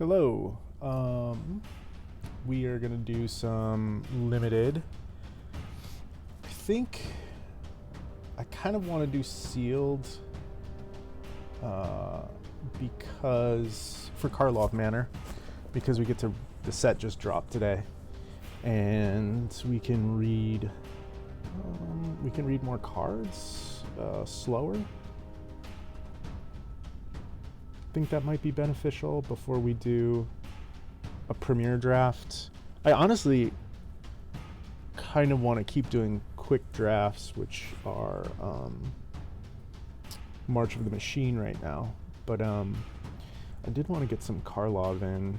Hello. We are gonna do some limited. I think I kind of want to do sealed because for Karlov Manor, because we get to the set just dropped today, and we can read more cards slower. I think that might be beneficial before we do a premier draft. I honestly kind of want to keep doing quick drafts, which are March of the Machine right now, but I did want to get some Karlov in.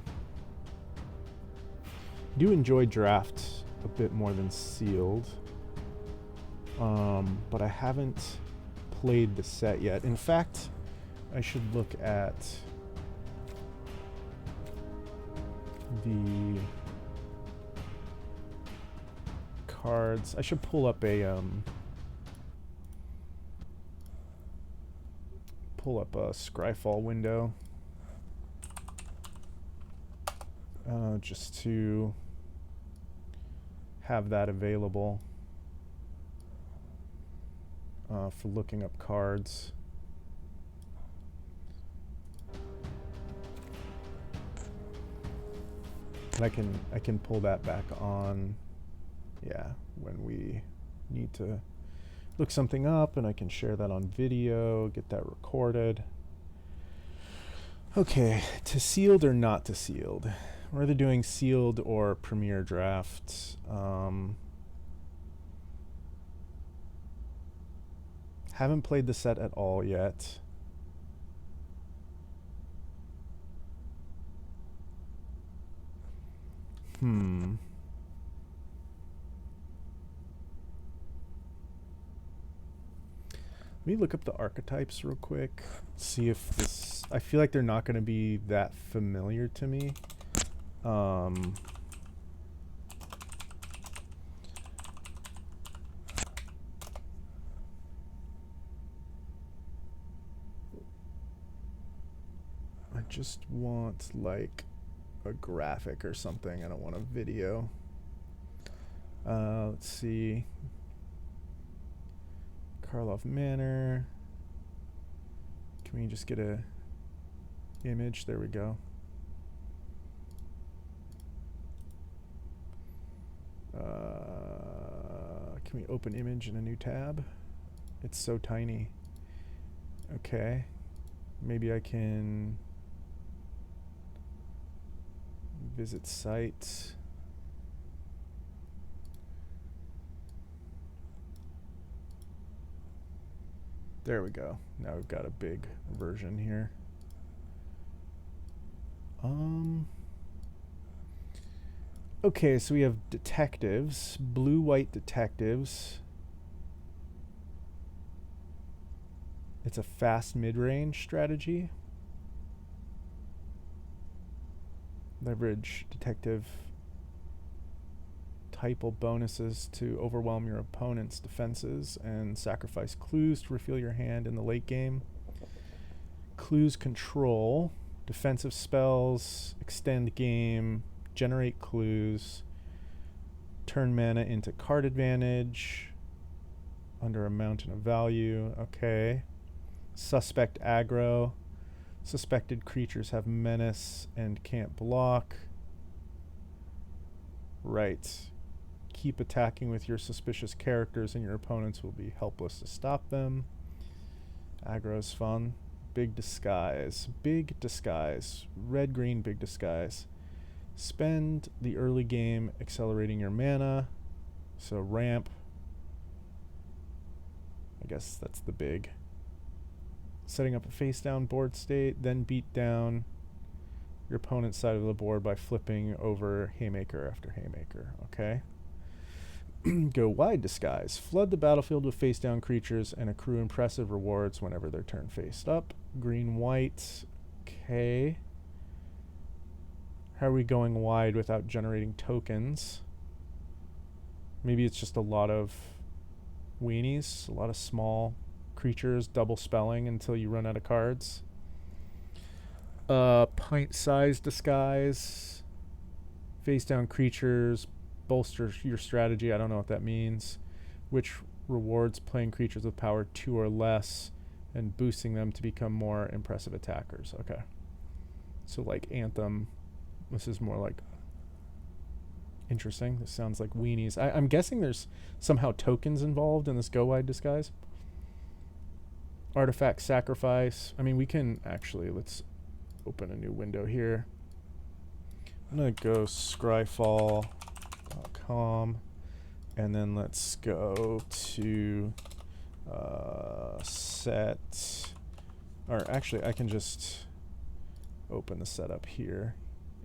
I do enjoy draft a bit more than sealed, but I haven't played the set yet. In fact, I should look at the cards. I should pull up a Scryfall window just to have that available for looking up cards. And I can pull that back on, yeah, when we need to look something up, and I can share that on video, get that recorded. Okay, to sealed or not to sealed? We're either doing sealed or premier draft. Haven't played the set at all yet. Let me look up the archetypes real quick. See if this... I feel like they're not going to be that familiar to me. I just want like a graphic or something. I don't want a video. Let's see. Karlov Manor. Can we just get a image? There we go. Can we open image in a new tab? It's so tiny. Okay. Maybe I can visit site. There we go. Now we've got a big version here. Okay, so we have detectives, blue-white detectives. It's a fast mid-range strategy. Leverage detective typal bonuses to overwhelm your opponent's defenses and sacrifice clues to refill your hand in the late game. Clues control, defensive spells, extend game, generate clues, turn mana into card advantage under a mountain of value. Okay. Suspect aggro. Suspected creatures have menace and can't block. Right. Keep attacking with your suspicious characters and your opponents will be helpless to stop them. Aggro's fun. Big disguise. Big disguise. Red-green big disguise. Spend the early game accelerating your mana. So ramp. I guess that's the big. Setting up a face-down board state, then beat down your opponent's side of the board by flipping over haymaker after haymaker. Okay. Go wide disguise. Flood the battlefield with face-down creatures and accrue impressive rewards whenever their turn faced up. Green-white. Okay. How are we going wide without generating tokens? Maybe it's just a lot of weenies, a lot of small creatures double spelling until you run out of cards. Pint-sized disguise. Face down creatures. Bolster your strategy. I don't know what that means. Which rewards playing creatures with power 2 or less and boosting them to become more impressive attackers. Okay. So like Anthem. This is more like... Interesting. This sounds like weenies. I'm guessing there's somehow tokens involved in this go wide disguise. Artifact sacrifice. I mean, we can actually... Let's open a new window here. I'm going to go scryfall.com. And then let's go to set... Or actually, I can just open the setup here.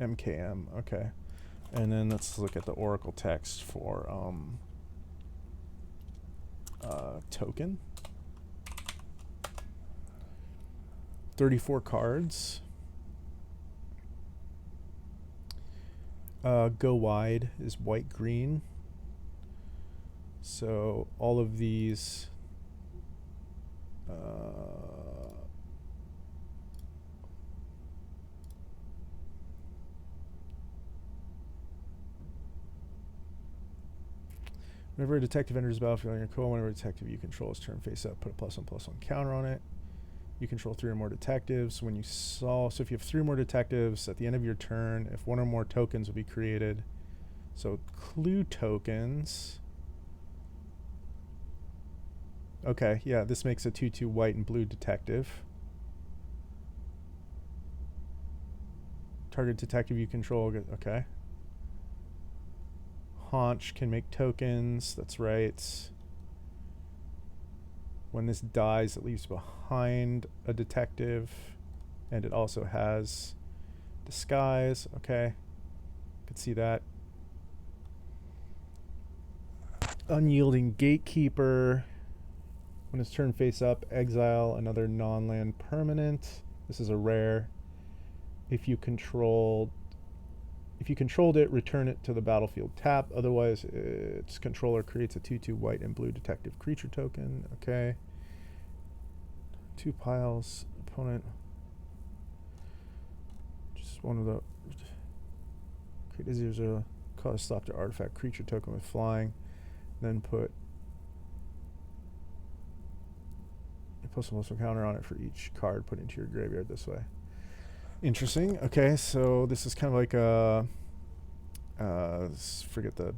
MKM. Okay. And then let's look at the Oracle text for token. 34 cards. Go wide is white-green. So all of these whenever a detective enters the battlefield on your co, whenever a detective you control is turned face up, put a +1/+1 counter on it. You control 3 or more detectives. When you so if you have 3 or more detectives at the end of your turn, if 1 or more tokens will be created. So clue tokens. Okay, yeah, this makes a 2/2 white and blue detective. Target detective you control. Okay. Haunch can make tokens. That's right. When this dies, it leaves behind a detective. And it also has disguise. Okay. Could see that. Unyielding gatekeeper. When it's turned face up, exile another non-land permanent. This is a rare. If you controlled it, return it to the battlefield tap. Otherwise, its controller creates a 2/2 white and blue detective creature token. Okay. 2 piles. Opponent. Just one of the... Create a 0/0. Cause stop to artifact creature token with flying. Then put a +1/+1 counter on it for each card put into your graveyard this way. Interesting. Okay, so this is kind of like a... forget the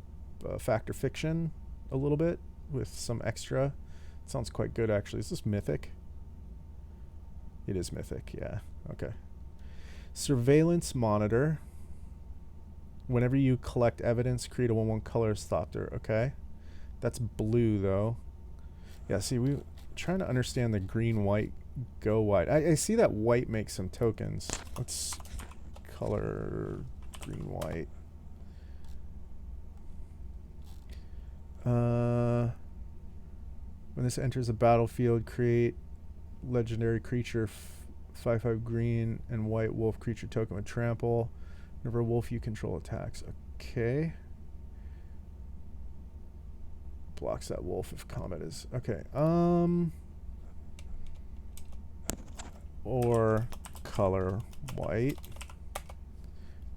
fact or fiction a little bit with some extra. It sounds quite good, actually. Is this mythic? It is mythic, yeah. Okay. Surveillance monitor. Whenever you collect evidence, create a 1/1 color thopter. Okay. That's blue, though. Yeah, see, we're trying to understand the green-white go white. I see that white makes some tokens. Let's color green-white. When this enters the battlefield, create legendary creature 5/5 green and white wolf creature token with trample. Whenever a wolf you control attacks. Okay. Blocks that wolf if combat is... Okay. Or color white.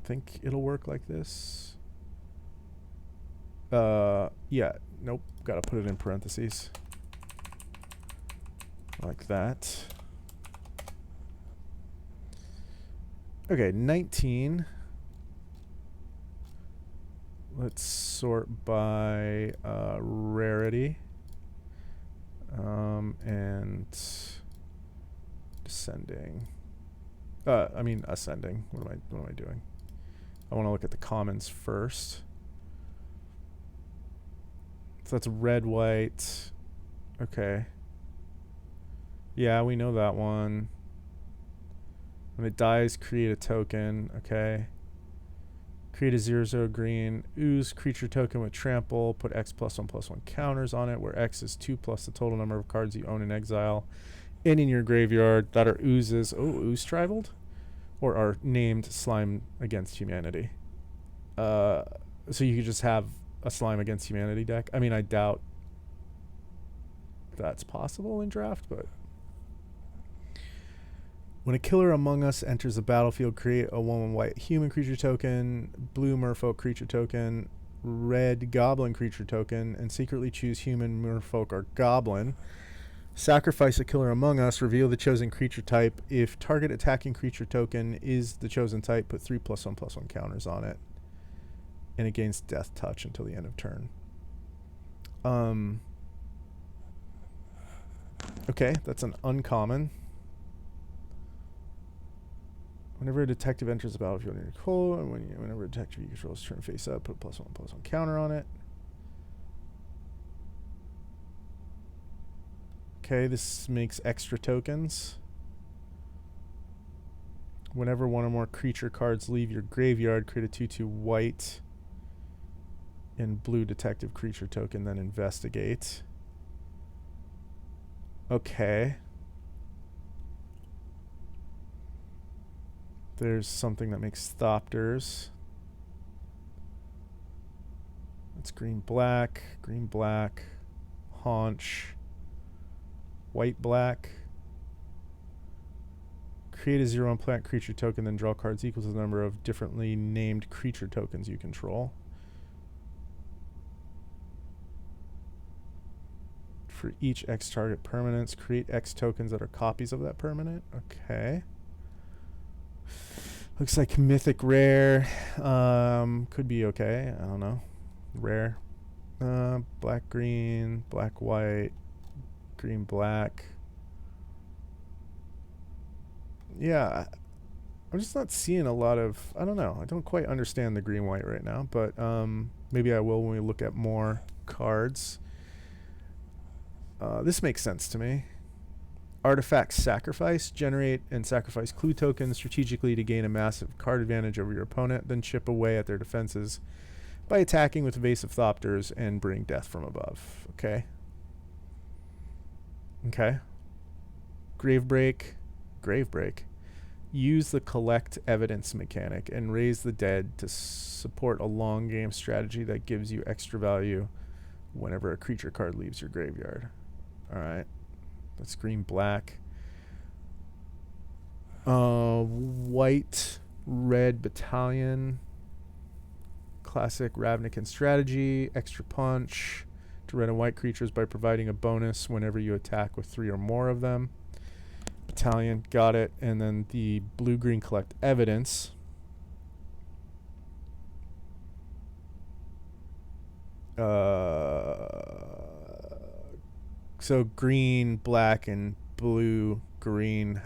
Think it'll work like this. Yeah. Nope. Gotta put it in parentheses. Like that. Okay, 19. Let's sort by rarity. And descending. I mean ascending. What am I doing? I want to look at the commons first. So that's red, white. Okay. Yeah, we know that one. When it dies, create a token. Okay. Create a 0/0 green. Ooze creature token with trample. Put X +1/+1 counters on it, where X is 2 plus the total number of cards you own in exile and in your graveyard that are oozes. Oh, ooze tribaled? Or are named slime against humanity. So you could just have a slime against humanity deck. I mean, I doubt that's possible in draft, but... When a killer among us enters the battlefield, create a 1/1 white human creature token, blue merfolk creature token, red goblin creature token, and secretly choose human, merfolk, or goblin. Sacrifice a killer among us, reveal the chosen creature type. If target attacking creature token is the chosen type, put 3+1/+1 counters on it. And it gains death touch until the end of turn. Okay, that's an uncommon. Whenever a detective enters the battlefield in your control, and whenever a detective you control is turn face up, put a +1/+1 counter on it. Okay, this makes extra tokens. Whenever one or more creature cards leave your graveyard, create a 2/2 white and blue detective creature token, then investigate. Okay. There's something that makes Thopters. It's green, black, haunch, white, black. Create a 0/1 plant creature token, then draw cards equal to the number of differently named creature tokens you control. For each X target permanence, create X tokens that are copies of that permanent. Okay. Looks like mythic rare. Could be okay. I don't know. Rare. Black, green, black, white, green, black. Yeah. I'm just not seeing a lot of, I don't know. I don't quite understand the green, white right now, but maybe I will when we look at more cards. This makes sense to me. Artifact sacrifice. Generate and sacrifice clue tokens strategically to gain a massive card advantage over your opponent, then chip away at their defenses by attacking with evasive Thopters and bring death from above. Okay. Okay. Gravebreak. Use the collect evidence mechanic and raise the dead to support a long game strategy that gives you extra value whenever a creature card leaves your graveyard. Alright. That's green, black. White, red battalion. Classic Ravnican strategy. Extra punch to red and white creatures by providing a bonus whenever you attack with 3 or more of them. Battalion, got it. And then the blue-green collect evidence. So green, black, and blue, green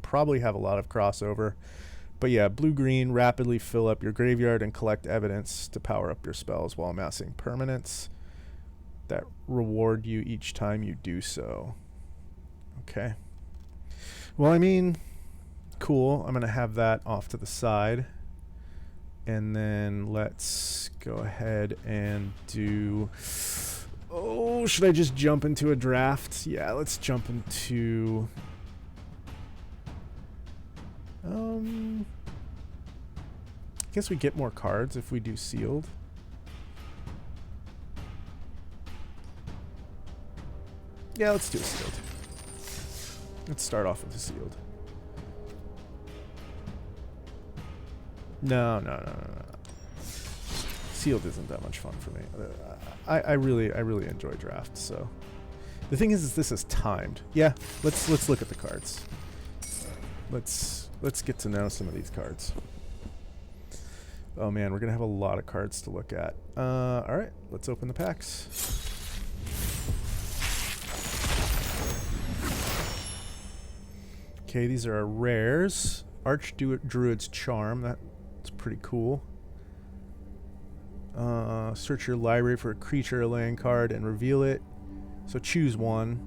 probably have a lot of crossover. But yeah, blue, green, rapidly fill up your graveyard and collect evidence to power up your spells while amassing permanents that reward you each time you do so. Okay. Well, I mean, cool. I'm going to have that off to the side. And then let's go ahead and do... Oh, should I just jump into a draft? Yeah, let's jump into... I guess we get more cards if we do sealed. Yeah, let's do a sealed. Let's start off with a sealed. No. Sealed isn't that much fun for me. I really enjoy drafts. So the thing is this is timed. Yeah, let's look at the cards. Let's get to know some of these cards. Oh man, we're gonna have a lot of cards to look at. All right, let's open the packs. Okay, these are our rares. Archdruid's Charm. That's pretty cool. Search your library for a creature or land card and reveal it. So choose one.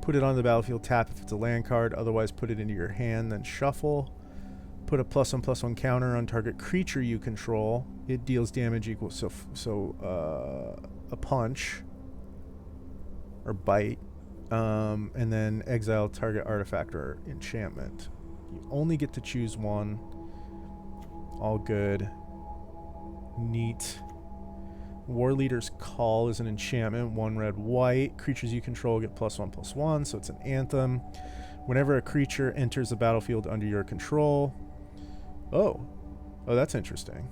Put it on the battlefield, tap if it's a land card. Otherwise, put it into your hand, then shuffle. Put a +1/+1 counter on target creature you control. It deals damage equal a punch or bite. And then exile target artifact or enchantment. You only get to choose one. All good. Neat. War Leader's Call is an enchantment. 1 red, white. Creatures you control get +1/+1, so it's an anthem. Whenever a creature enters the battlefield under your control. Oh, that's interesting.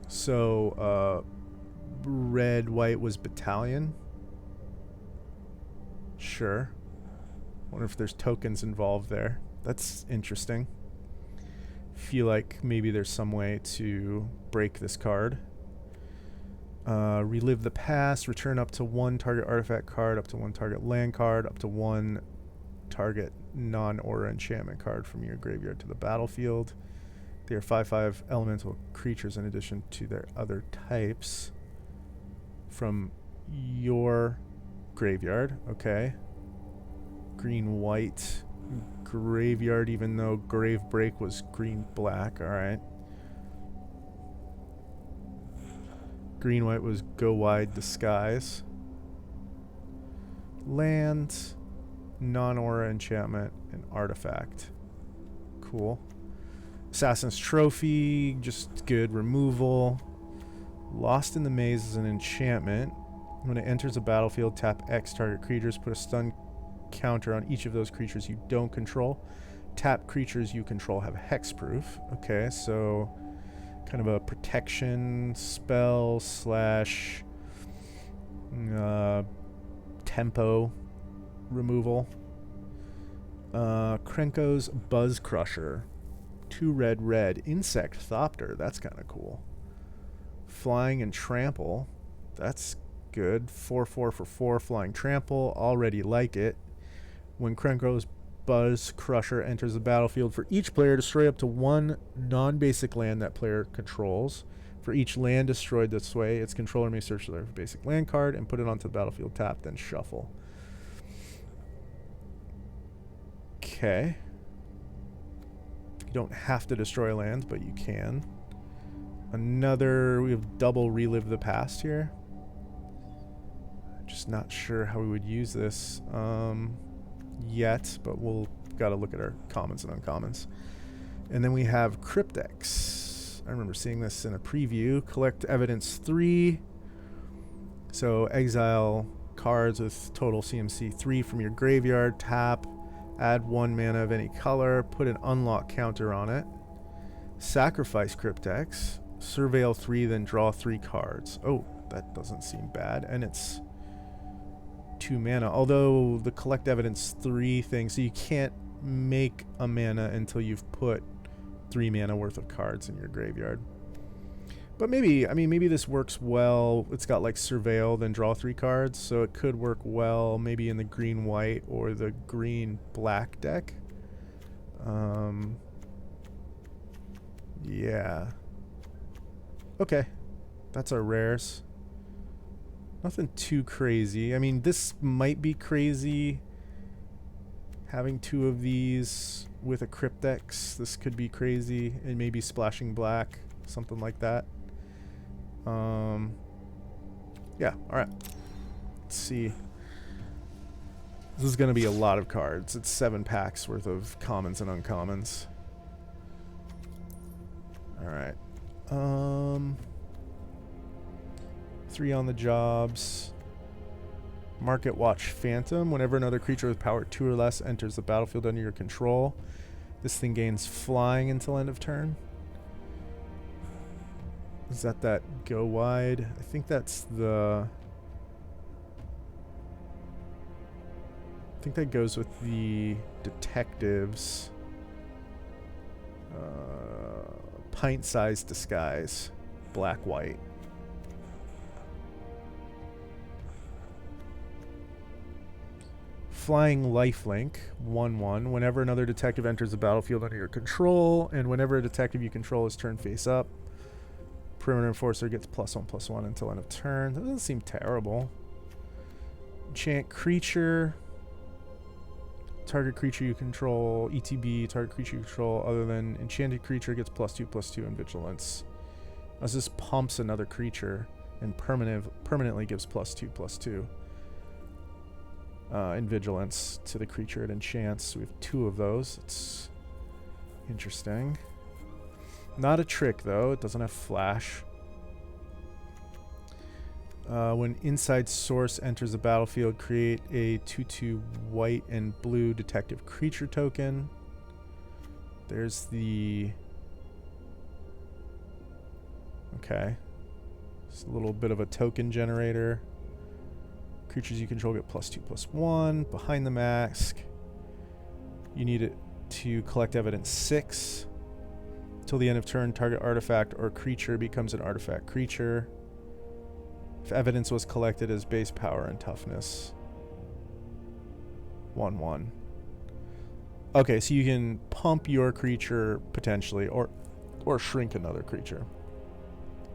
So, red, white was battalion. Sure. Wonder if there's tokens involved there. That's interesting. Feel like maybe there's some way to break this card. Relive the past. Return up to 1 target artifact card, up to 1 target land card, up to 1 target non-aura enchantment card from your graveyard to the battlefield. They are 5/5 elemental creatures in addition to their other types from your graveyard. Okay. Green white graveyard, even though grave break was green black. All right. Green white was go wide disguise. Land, non-aura enchantment, and artifact. Cool. Assassin's Trophy, just good removal. Lost in the Maze is an enchantment. When it enters a battlefield, tap X target creatures, put a stun counter on each of those creatures you don't control. Tap creatures you control have hexproof. Okay, so kind of a protection spell slash tempo removal. Krenko's Buzz Crusher. 2 red, Insect Thopter. That's kind of cool. Flying and Trample. That's good. 4/4 for 4 flying trample. Already like it. When Krenko's Buzz Crusher enters the battlefield, for each player, destroy up to 1 non-basic land that player controls. For each land destroyed this way, its controller may search their basic land card and put it onto the battlefield tap, then shuffle. Okay. You don't have to destroy lands, but you can. We have double Relive the Past here. Just not sure how we would use this yet, but we'll gotta look at our commons and uncommons. And then we have Cryptex. I remember seeing this in a preview. Collect evidence 3. So exile cards with total CMC 3 from your graveyard. Tap. Add 1 mana of any color. Put an unlock counter on it. Sacrifice Cryptex. Surveil 3, then draw 3 cards. Oh, that doesn't seem bad. And it's 2 mana. Although the collect evidence 3 thing, so you can't make a mana until you've put 3 mana worth of cards in your graveyard. But maybe this works well. It's got like Surveil, then draw 3 cards, so it could work well maybe in the green-white or the green-black deck. Yeah. Okay. That's our rares. Nothing too crazy. I mean, this might be crazy. Having 2 of these with a Cryptex, this could be crazy. And maybe splashing black, something like that. Yeah, alright. Let's see. This is going to be a lot of cards. It's 7 packs worth of commons and uncommons. Alright. 3 on the jobs. Market Watch Phantom. Whenever another creature with power 2 or less enters the battlefield under your control, this thing gains flying until end of turn. Is that go wide? I think that's the... I think that goes with the detectives. Pint-sized disguise. Black-white. Flying Lifelink, 1/1. Whenever another detective enters the battlefield under your control, and whenever a detective you control is turned face up, Perimeter Enforcer gets +1/+1 until end of turn. That doesn't seem terrible. Enchant Creature. Target creature you control, ETB, target creature you control other than enchanted creature gets +2/+2 in Vigilance. As this pumps another creature and permanently gives +2/+2 in Vigilance to the creature it enchants. So we have 2 of those. It's interesting. Not a trick though, it doesn't have flash. When inside source enters the battlefield, create a 2/2 white and blue detective creature token. There's the... Okay. It's a little bit of a token generator. Creatures you control get +2/+1. Behind the mask. You need it to collect evidence 6. Till the end of turn, target artifact or creature becomes an artifact creature. If evidence was collected as base power and toughness. 1/1. Okay, so you can pump your creature potentially, or shrink another creature.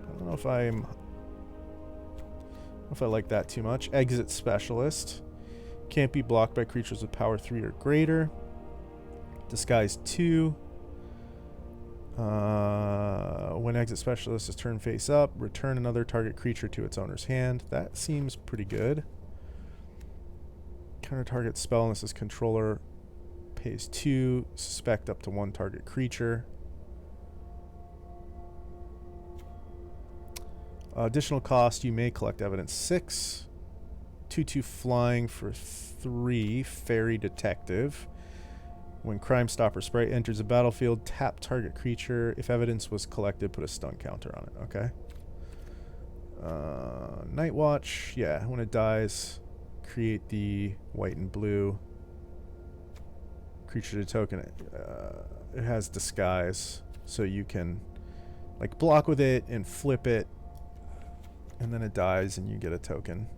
I don't know if I like that too much. Exit specialist. Can't be blocked by creatures with power 3 or greater. Disguise 2. When exit specialist is turned face up, return another target creature to its owner's hand. That seems pretty good. Counter target spell unless its controller pays 2. Suspect up to 1 target creature. Additional cost, you may collect evidence 6. 2/2 flying for 3. Fairy detective. When Crime Stopper Sprite enters a battlefield, tap target creature. If evidence was collected, put a stun counter on it. Okay. Night Watch. Yeah, when it dies, create the white and blue creature to token. It has disguise, so you can like block with it and flip it, and then it dies and you get a token.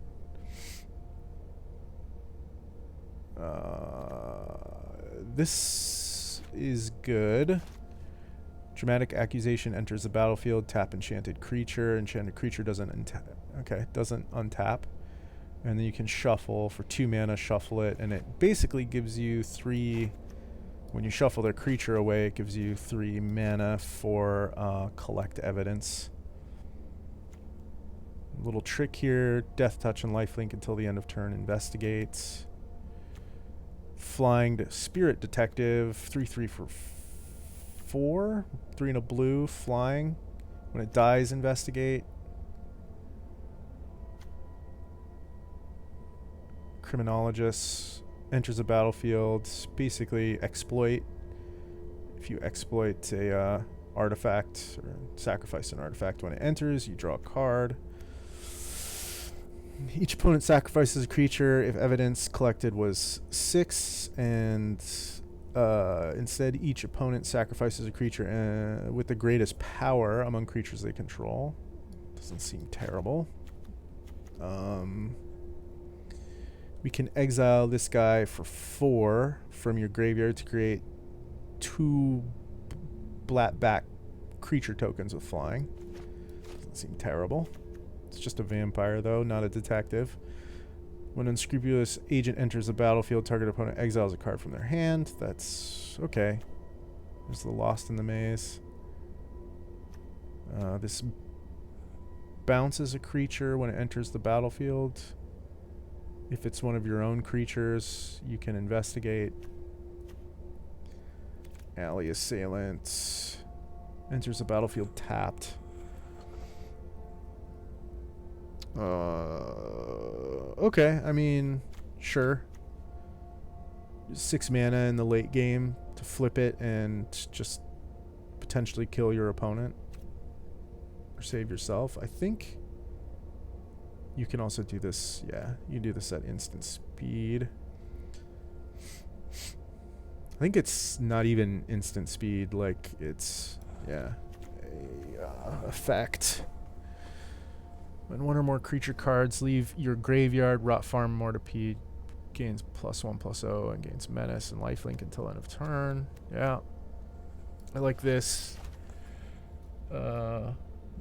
This is good. Dramatic Accusation enters the battlefield. Tap enchanted creature. Enchanted creature doesn't untap. And then you can shuffle for 2 mana, shuffle it, and it basically gives you 3. When you shuffle their creature away, it gives you 3 mana for collect evidence. Little trick here. Death Touch and Lifelink until the end of turn. Investigates. Flying to Spirit Detective, 3/3 for 4, 3 and a blue, flying. When it dies, investigate. Criminologist enters a battlefield, basically exploit. If you exploit a artifact or sacrifice an artifact when it enters, you draw a card. Each opponent sacrifices a creature if evidence collected was 6, and instead each opponent sacrifices a creature with the greatest power among creatures they control. Doesn't seem terrible. We can exile this guy for 4 from your graveyard to create 2 black creature tokens with flying. Doesn't seem terrible. It's just a vampire, though, not a detective. When Unscrupulous Agent enters the battlefield, target opponent exiles a card from their hand. That's okay. There's the Lost in the Maze. This bounces a creature when it enters the battlefield. If it's one of your own creatures, you can investigate. Alley Assailant enters the battlefield tapped. Okay, I mean, sure. 6 mana in the late game to flip it and just potentially kill your opponent or save yourself. I think you can also do this. Yeah, you do this at instant speed. I think it's not even instant speed. Like it's a effect. When 1 or more creature cards leave your graveyard, Rot Farm Mortipede gains +1/+0 and gains Menace and Lifelink until end of turn. Yeah. I like this.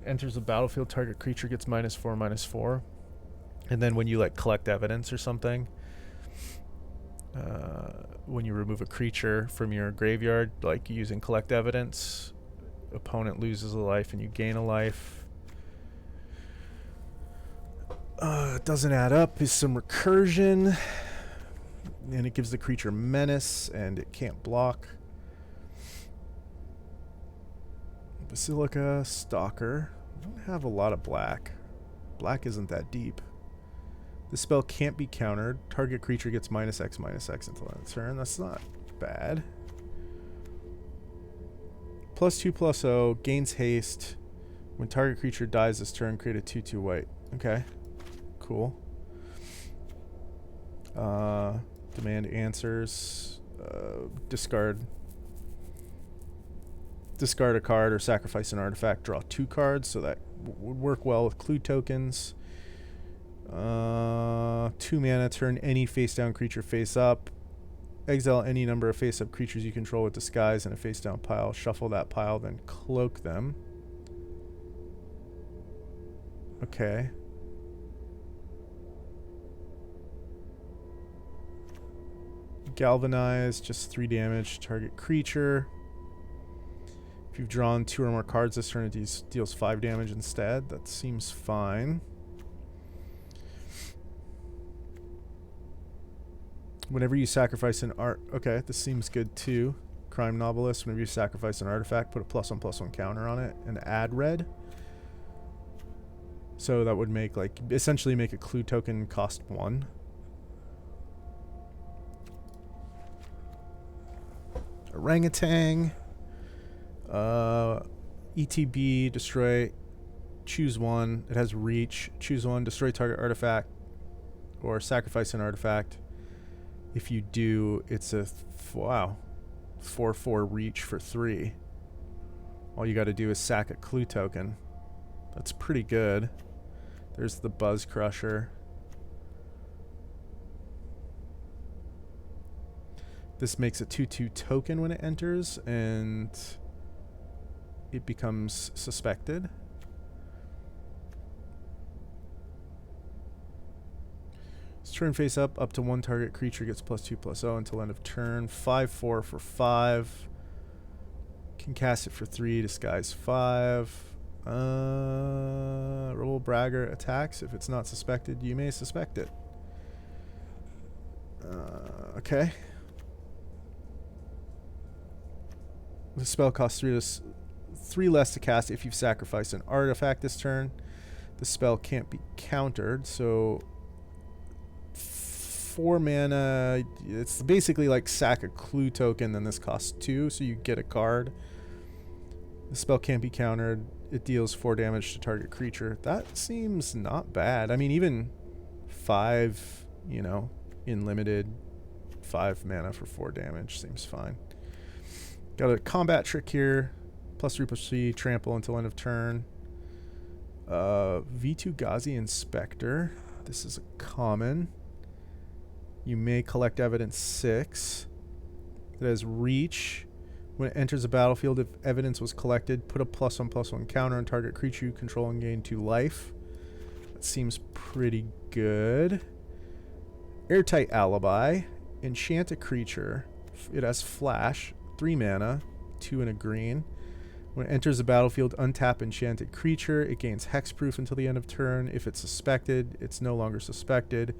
Enters the battlefield, target creature gets -4/-4. And then when you like collect evidence or something, when you remove a creature from your graveyard, like using collect evidence, opponent loses a life and you gain a life. Doesn't add up is some recursion, and it gives the creature menace and it can't block. Basilica, Stalker. I don't have a lot of black. Black isn't that deep. The spell can't be countered. Target creature gets -X until end of turn. That's not bad. +2/+0 gains haste. When target creature dies this turn, create a 2/2 white. Okay. Cool. Demand answers. Discard a card or sacrifice an artifact. Draw 2 cards, so that would work well with clue tokens. 2 mana, turn any face down creature face up. Exile any number of face up creatures you control with disguise in a face down pile. Shuffle that pile, then cloak them. Okay. Galvanize, just 3 damage, target creature. If you've drawn 2 or more cards this turn, it deals 5 damage instead. That seems fine. Whenever you sacrifice an okay, this seems good too. Crime Novelist, whenever you sacrifice an artifact, put a +1/+1 counter on it and add red. So that would make, like, essentially make a clue token cost 1. Orangutan. ETB, destroy, choose 1. It has reach. Choose 1, destroy target artifact, or sacrifice an artifact. If you do, it's a, wow, 4/4 reach for 3. All you got to do is sack a clue token. That's pretty good. There's the Buzz Crusher. This makes a 2/2 token when it enters, and it becomes suspected. Turn face up to 1 target creature gets +2/+0 until end of turn. 5/4 for 5. Can cast it for 3, disguise 5. Roll Bragger attacks. If it's not suspected, you may suspect it. Okay. The spell costs 3 less to cast if you've sacrificed an artifact this turn. The spell can't be countered, so 4 mana, it's basically like sack a clue token, then this costs 2, so you get a card. The spell can't be countered. It deals 4 damage to target creature. That seems not bad. I mean, even 5, you know, in limited, 5 mana for 4 damage seems fine. Got a combat trick here. +3/+3, trample until end of turn. V2 Ghazi Inspector. This is a common. You may collect evidence 6. It has reach. When it enters a battlefield, if evidence was collected, put a +1/+1 counter on target creature you control and gain 2 life. That seems pretty good. Airtight Alibi. Enchant a creature. It has flash. 3 mana. 2 and a green. When it enters the battlefield, untap enchanted creature. It gains hexproof until the end of turn. If it's suspected, it's no longer suspected.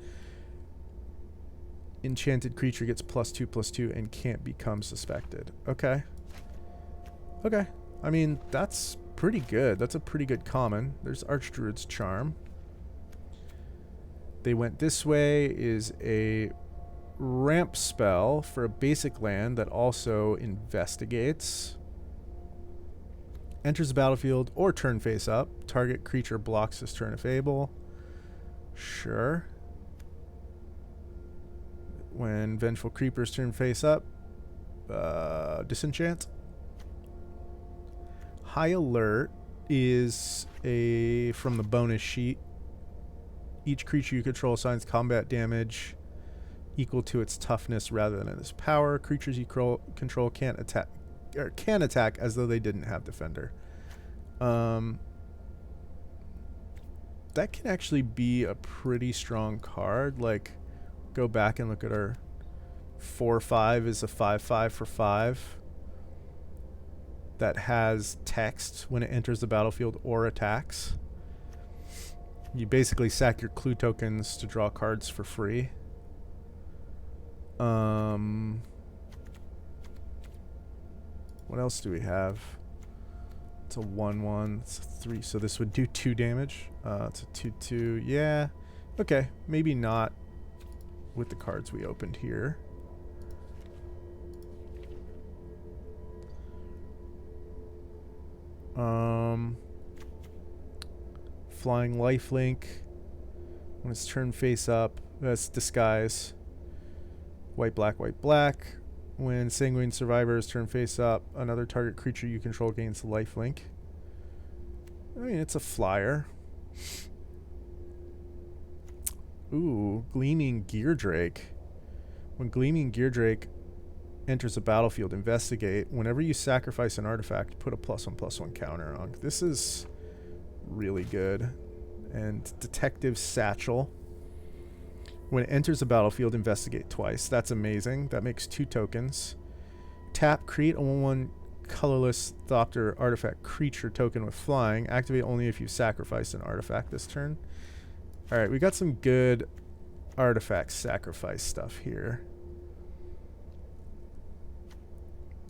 Enchanted creature gets +2/+2 and can't become suspected. Okay. Okay. I mean, that's pretty good. That's a pretty good common. There's Archdruid's Charm. They Went This Way is a ramp spell for a basic land that also investigates. Enters the battlefield or turn face up. Target creature blocks this turn if able. Sure. When Vengeful Creepers turn face up, disenchant. High Alert is from the bonus sheet. Each creature you control assigns combat damage equal to its toughness rather than its power. Creatures you control can't attack, or can attack as though they didn't have defender. That can actually be a pretty strong card. Like, go back and look at our 4/5 is a 5/5 for 5 that has text when it enters the battlefield or attacks. You basically sack your clue tokens to draw cards for free. What else do we have? It's a 1/1. It's a 3. So this would do 2 damage. It's a 2/2. Yeah. Okay. Maybe not with the cards we opened here. Flying lifelink. When it's turn face up, that's disguise. White, black, white, black. When Sanguine Survivors turn face up, another target creature you control gains lifelink. I mean, it's a flyer. Ooh, Gleaming Geardrake. When Gleaming Geardrake enters a battlefield, investigate. Whenever you sacrifice an artifact, put a +1/+1 counter on. This is really good. And Detective Satchel. When it enters a battlefield, investigate twice. That's amazing. That makes 2 tokens. Tap, create a 1/1 colorless Thopter artifact creature token with flying. Activate only if you sacrifice an artifact this turn. Alright, we got some good artifact sacrifice stuff here.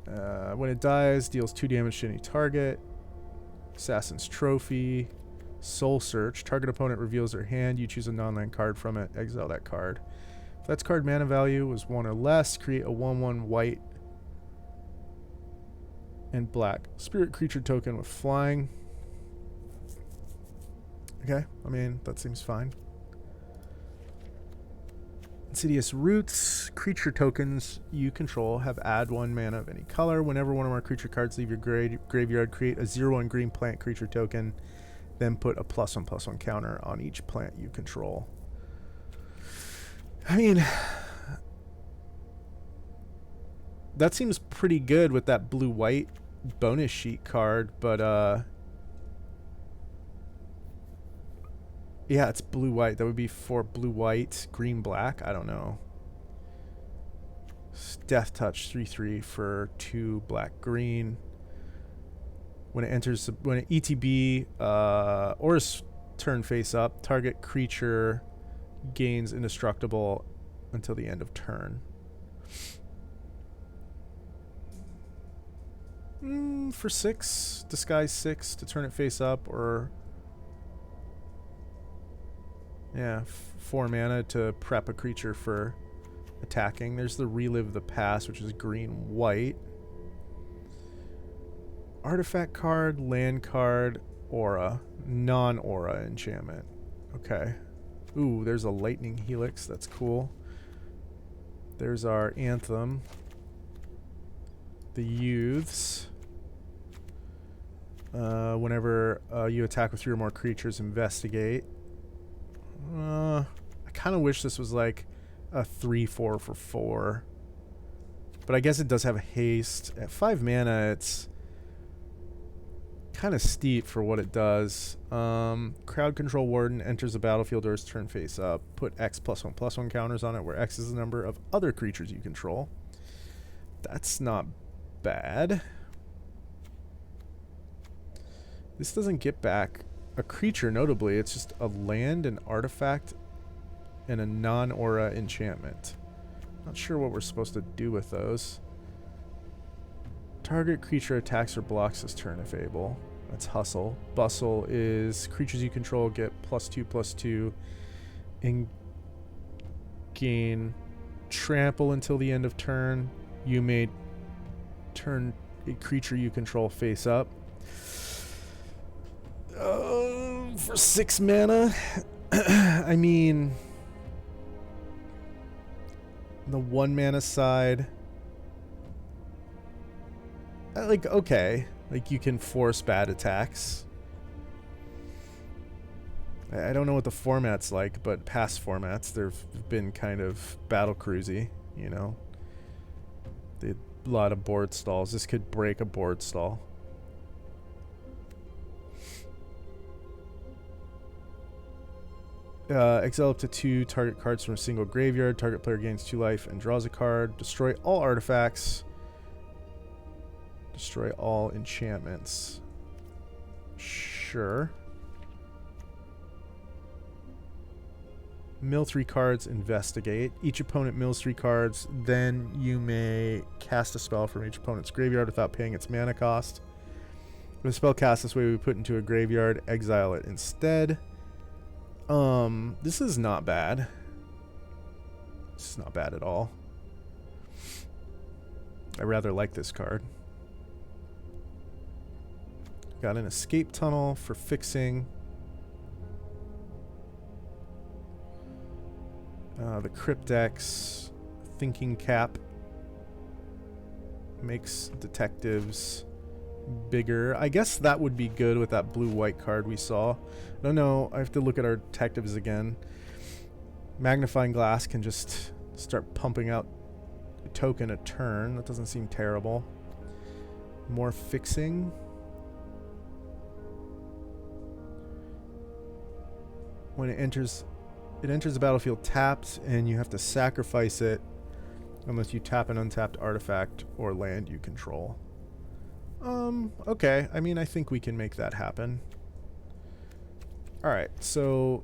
When it dies, deals 2 damage to any target. Assassin's Trophy. Soul Search. Target opponent reveals their hand. You choose a non-land card from it. Exile that card. If that card mana value was 1 or less, create a 1/1 white and black spirit creature token with flying. Okay, I mean, that seems fine. Insidious Roots. Creature tokens you control have add 1 mana of any color. Whenever one of our creature cards leave your graveyard, create a 0/1 green plant creature token. Then put a +1/+1 counter on each plant you control. I mean, that seems pretty good with that blue-white bonus sheet card, but yeah, it's blue-white. That would be 4 blue-white, green-black. I don't know. Death Touch 3/3 for 2 black-green. When it enters, when it ETB or is turn face up, target creature gains indestructible until the end of turn. For 6, disguise 6 to turn it face up, or yeah, 4 mana to prep a creature for attacking. There's the Relive the Past, which is green-white. Artifact card, land card, aura, non-aura enchantment. Okay. Ooh, there's a Lightning Helix. That's cool. There's our Anthem. The Youths. Whenever you attack with 3 or more creatures, investigate. I kind of wish this was like a 3/4 for 4. But I guess it does have haste. At 5 mana, it's kind of steep for what it does. Crowd Control Warden enters the battlefield or is turn face up. Put X +1/+1 counters on it, where X is the number of other creatures you control. That's not bad. This doesn't get back a creature, notably. It's just a land, an artifact, and a non-aura enchantment. Not sure what we're supposed to do with those. Target creature attacks or blocks this turn if able. That's Hustle. Bustle is creatures you control get +2/+2 and gain trample until the end of turn. You may turn a creature you control face up. For 6 mana, I mean, the 1 mana side, like, okay, like you can force bad attacks. I don't know what the format's like, but past formats, they've been kind of battle cruisy, you know. A lot of board stalls. This could break a board stall. Exile up to 2 target cards from a single graveyard. Target player gains 2 life and draws a card. Destroy all artifacts. Destroy all enchantments. Sure. Mill 3 cards, investigate. Each opponent mills 3 cards. Then you may cast a spell from each opponent's graveyard without paying its mana cost. When a spell cast this way, we put into a graveyard, exile it instead. This is not bad. This is not bad at all. I rather like this card. Got an escape tunnel for fixing. The Cryptex, Thinking Cap makes detectives bigger. I guess that would be good with that blue-white card we saw. I don't know. I have to look at our detectives again. Magnifying Glass can just start pumping out a token a turn. That doesn't seem terrible. More fixing. When it enters the battlefield tapped, and you have to sacrifice it unless you tap an untapped artifact or land you control. Okay. I mean, I think we can make that happen. Alright, so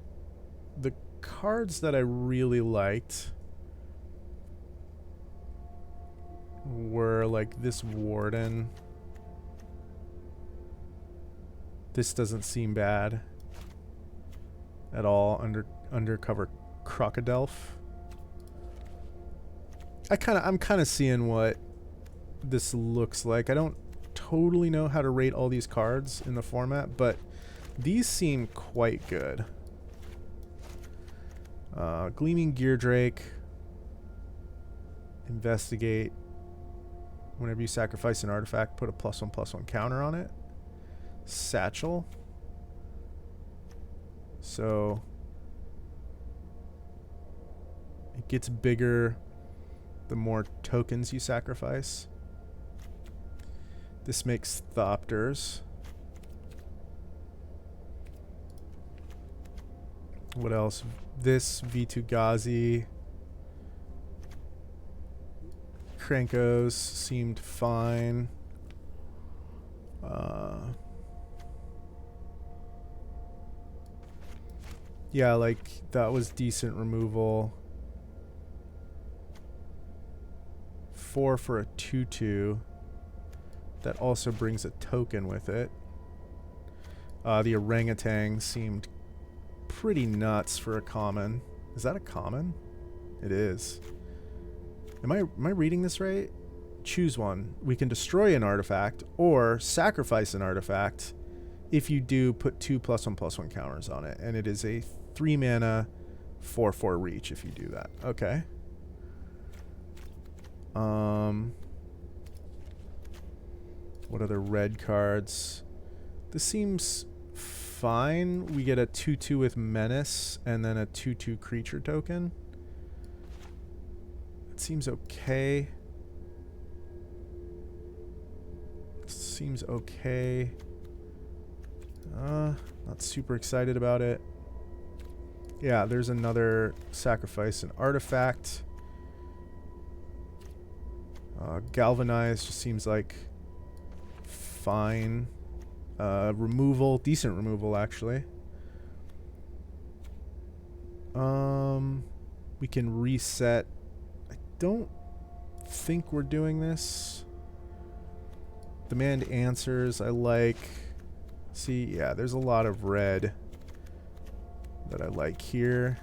the cards that I really liked were like this Warden. This doesn't seem bad at all. Undercover Crocodile. I'm kind of seeing what this looks like. I don't totally know how to rate all these cards in the format, but these seem quite good. Gleaming Geardrake. Investigate. Whenever you sacrifice an artifact, put a +1/+1 counter on it. Satchel. So it gets bigger the more tokens you sacrifice. This makes Thopters. What else? This V2 Ghazi. Krankos seemed fine. Yeah, like that was decent removal. 4 for a 2/2. That also brings a token with it. The Orangutan seemed pretty nuts for a common. Is that a common? It is. Am I reading this right? Choose one. We can destroy an artifact or sacrifice an artifact. If you do, put 2 +1/+1 counters on it. And it is a 3 mana 4/4 reach if you do that. Okay. What other red cards? This seems fine. We get a 2/2 with Menace and then a 2/2 creature token. It seems okay. Seems okay. Not super excited about it. Yeah, there's another sacrifice an artifact. Galvanize just seems like fine. Removal, decent removal actually. We can reset. I don't think we're doing this. Demand answers, I like. See, yeah, there's a lot of red that I like here.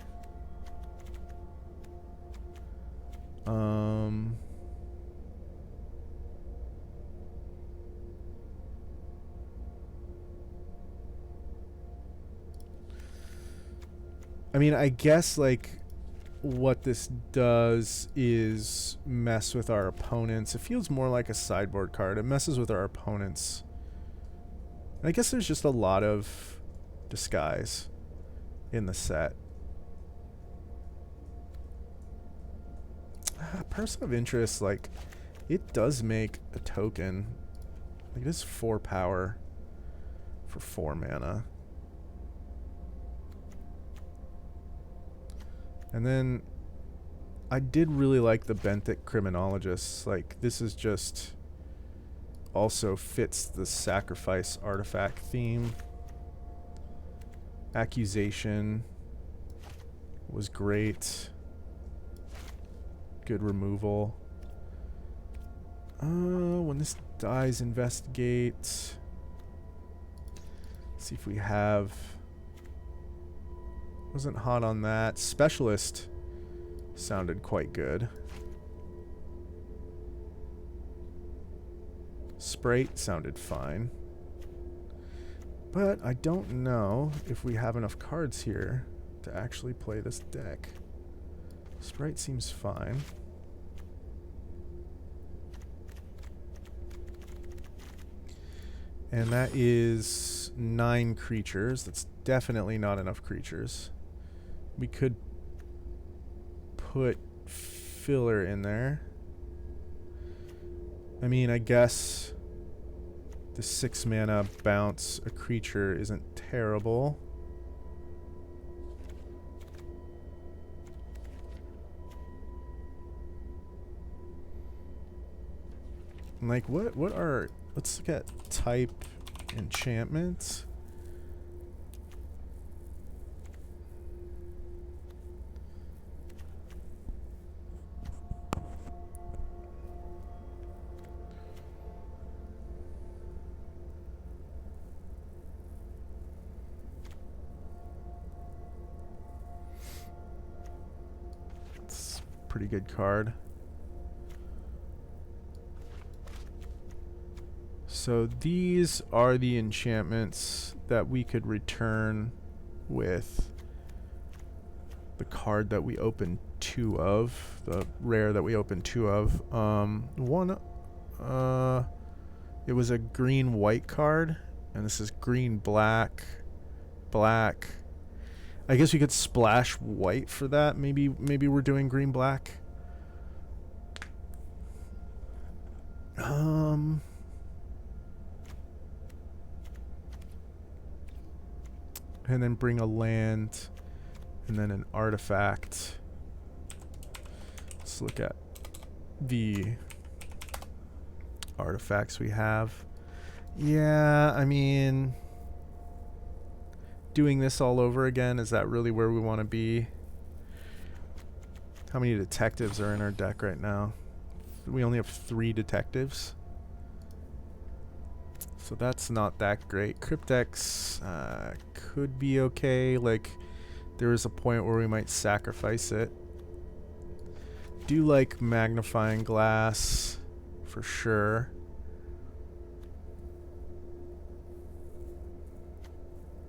I mean, I guess like what this does is mess with our opponents. It feels more like a sideboard card. It messes with our opponents. And I guess there's just a lot of disguise in the set. Person of Interest, like, it does make a token. Like, it is 4 power for 4 mana. And then I did really like the Benthic Criminologists. Like, this is just also fits the sacrifice artifact theme. Accusation was great. Good removal. When this dies, investigate. Let's see if we have... Wasn't hot on that. Specialist sounded quite good. Sprite sounded fine. But I don't know if we have enough cards here to actually play this deck. Sprite seems fine. And that is 9 creatures. That's definitely not enough creatures. We could put filler in there. I mean, I guess the 6 mana bounce a creature isn't terrible. Like, what are... Let's look at type enchantments. It's a pretty good card. So these are the enchantments that we could return with the card that we opened 2 of, the rare that we opened 2 of. It was a green-white card, and this is green-black, black. I guess we could splash white for that. Maybe we're doing green-black. And then bring a land, and then an artifact. Let's look at the artifacts we have. Yeah, I mean, doing this all over again, is that really where we want to be? How many detectives are in our deck right now? We only have 3 detectives. So that's not that great. Cryptex could be okay. Like, there is a point where we might sacrifice it. Do like magnifying glass for sure.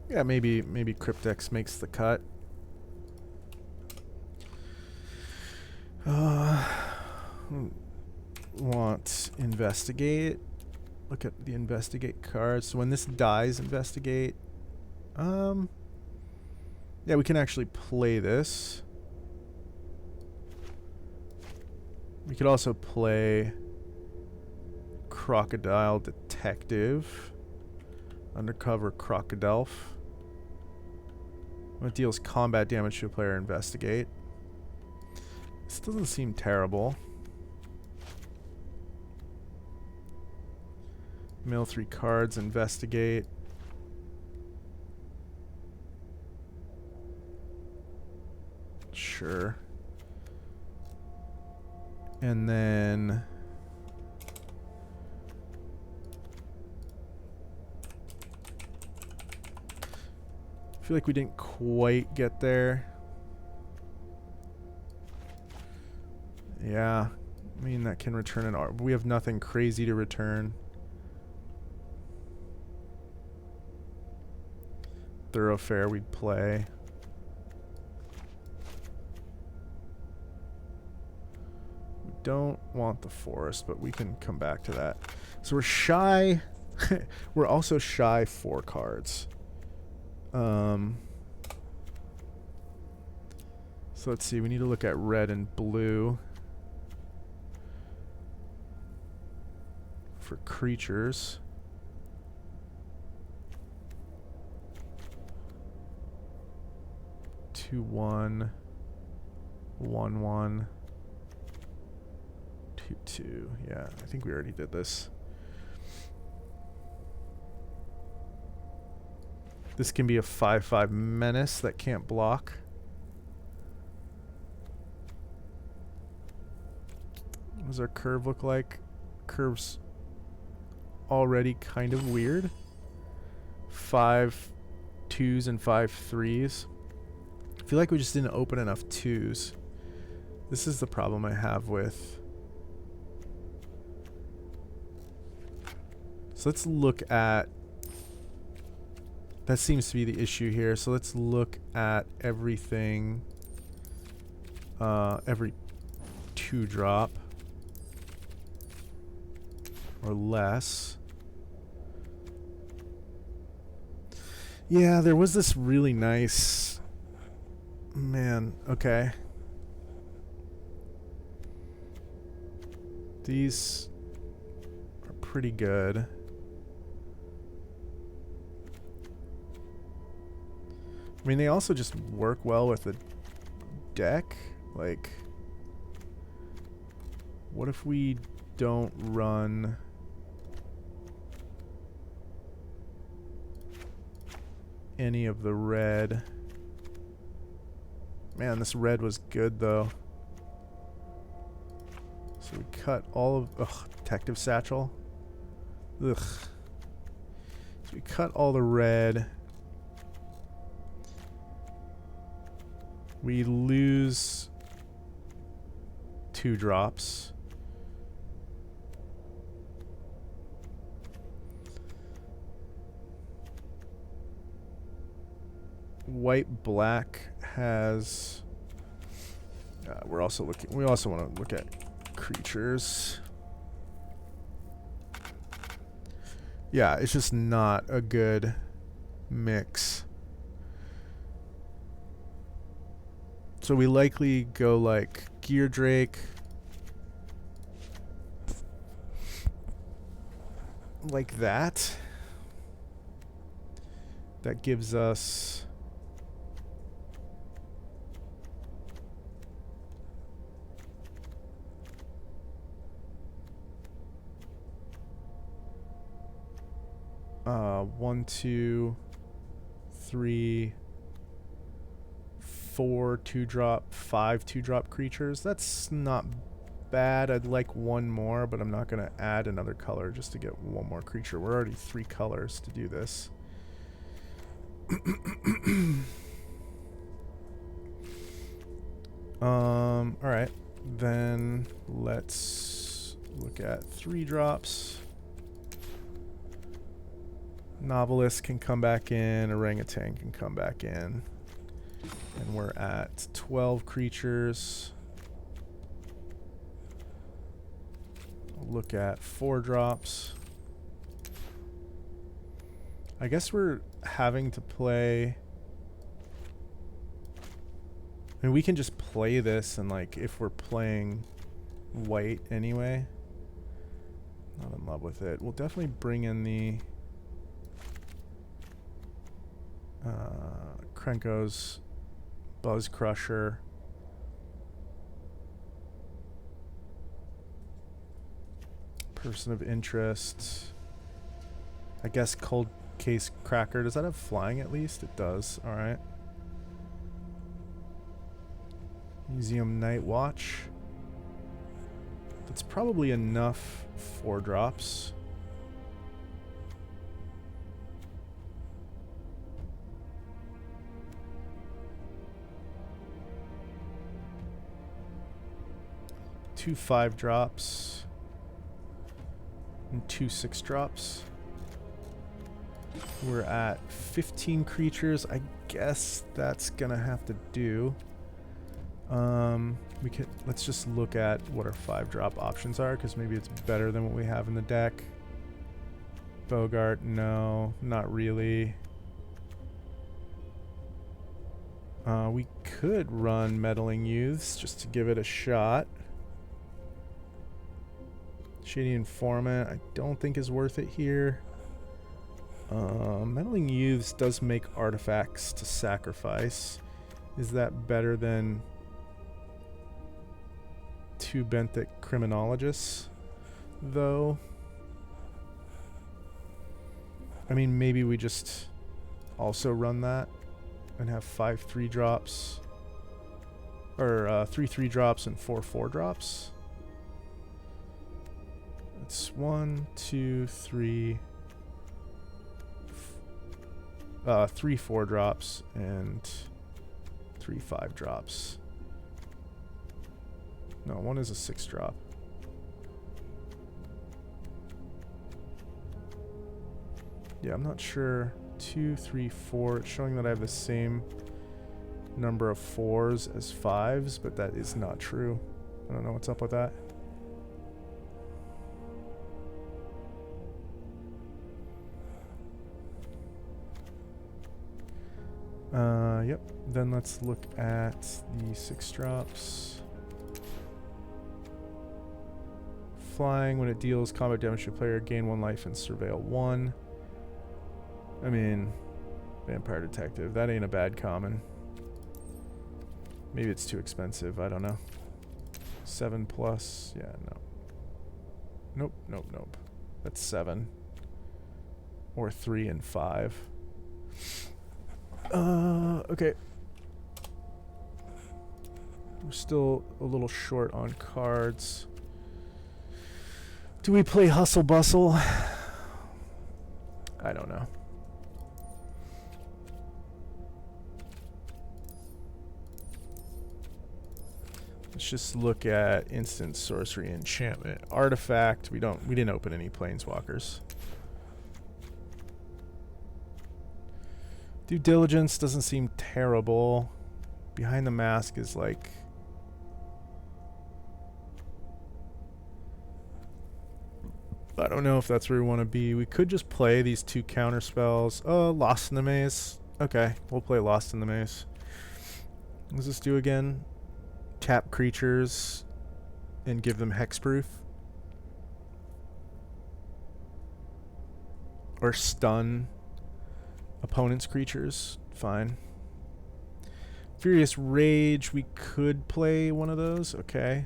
Yeah, maybe Cryptex makes the cut. Want investigate. Look at the investigate cards. So when this dies, investigate. Yeah, we can actually play this. We could also play Crocodile Detective. Undercover Crocodile. When it deals combat damage to a player, investigate. This doesn't seem terrible. Mill 3 cards, investigate. Sure. And then I feel like we didn't quite get there. Yeah. I mean, that can return an art. We have nothing crazy to return. Thoroughfare we'd play. We don't want the forest, but we can come back to that. So we're shy. We're also shy 4 cards. So let's see. We need to look at red and blue for creatures. 2/1, 1/1, 2/2. Yeah, I think we already did this. This can be a 5/5 menace that can't block. What does our curve look like? Curve's already kind of weird. 5 2s and 5 3s. I feel like we just didn't open enough 2s. This is the problem I have with... So let's look at... That seems to be the issue here. So let's look at everything. Every 2-drop. Or less. Yeah, there was this really nice... Man, okay. These are pretty good. I mean, they also just work well with the deck. Like, what if we don't run... any of the red? Man, this red was good though. So we cut all of... Ugh, Detective Satchel. Ugh. So we cut all the red. We lose 2 drops. White black has... we're also looking... We also want to look at creatures. Yeah, it's just not a good mix. So we likely go like Gear Drake. Like that. That gives us... 1, 2, 3, 4 2-drop, 5 2-drop creatures. That's not bad. I'd like one more, but I'm not going to add another color just to get one more creature. We're already 3 colors to do this. Alright. Then let's look at 3 drops. Novelist can come back in, Orangutan can come back in. And we're at 12 creatures. I'll look at 4 drops. I guess we're having to play... I mean, we can just play this and like, if we're playing white anyway. Not in love with it. We'll definitely bring in the... Krenko's Buzz Crusher. Person of Interest. I guess Cold Case Cracker. Does that have flying at least? It does. Alright. Museum Night Watch. That's probably enough 4 drops. Two 5 drops and 2 6 drops. We're at 15 creatures. I guess that's gonna have to do. Let's just look at what our 5-drop options are, because maybe it's better than what we have in the deck. Bogart, no, not really. We could run Meddling Youths just to give it a shot. Shady Informant, I don't think is worth it here. Meddling Youths does make artifacts to sacrifice. Is that better than 2 Benthic Criminologists, though? I mean, maybe we just also run that and have 5 3-drops. Or 3 3-drops and 4 4-drops. It's 1, 2, 3, 3 4-drops and 3 5-drops. No, one is a 6-drop. Yeah, I'm not sure. 2, 3, 4. It's showing that I have the same number of 4s as 5s, but that is not true. I don't know what's up with that. Yep. Then let's look at the 6-drops. Flying, when it deals combat damage to a player, gain 1 life and surveil 1. I mean, Vampire Detective, that ain't a bad common. Maybe it's too expensive, I don't know. 7 plus, yeah, no. Nope, nope, nope. That's 7. Or 3 and 5. Okay. We're still a little short on cards. Do we play Hustle Bustle? I don't know. Let's just look at instant sorcery enchantment. Artifact, we didn't open any planeswalkers. Due diligence doesn't seem terrible. Behind the Mask is like, I don't know if that's where we want to be. We could just play these 2 counter spells. Oh, Lost in the Maze. Okay, we'll play Lost in the Maze. What does this do again? Tap creatures and give them hexproof. Or stun opponent's creatures. Fine. Furious Rage, we could play one of those. Okay.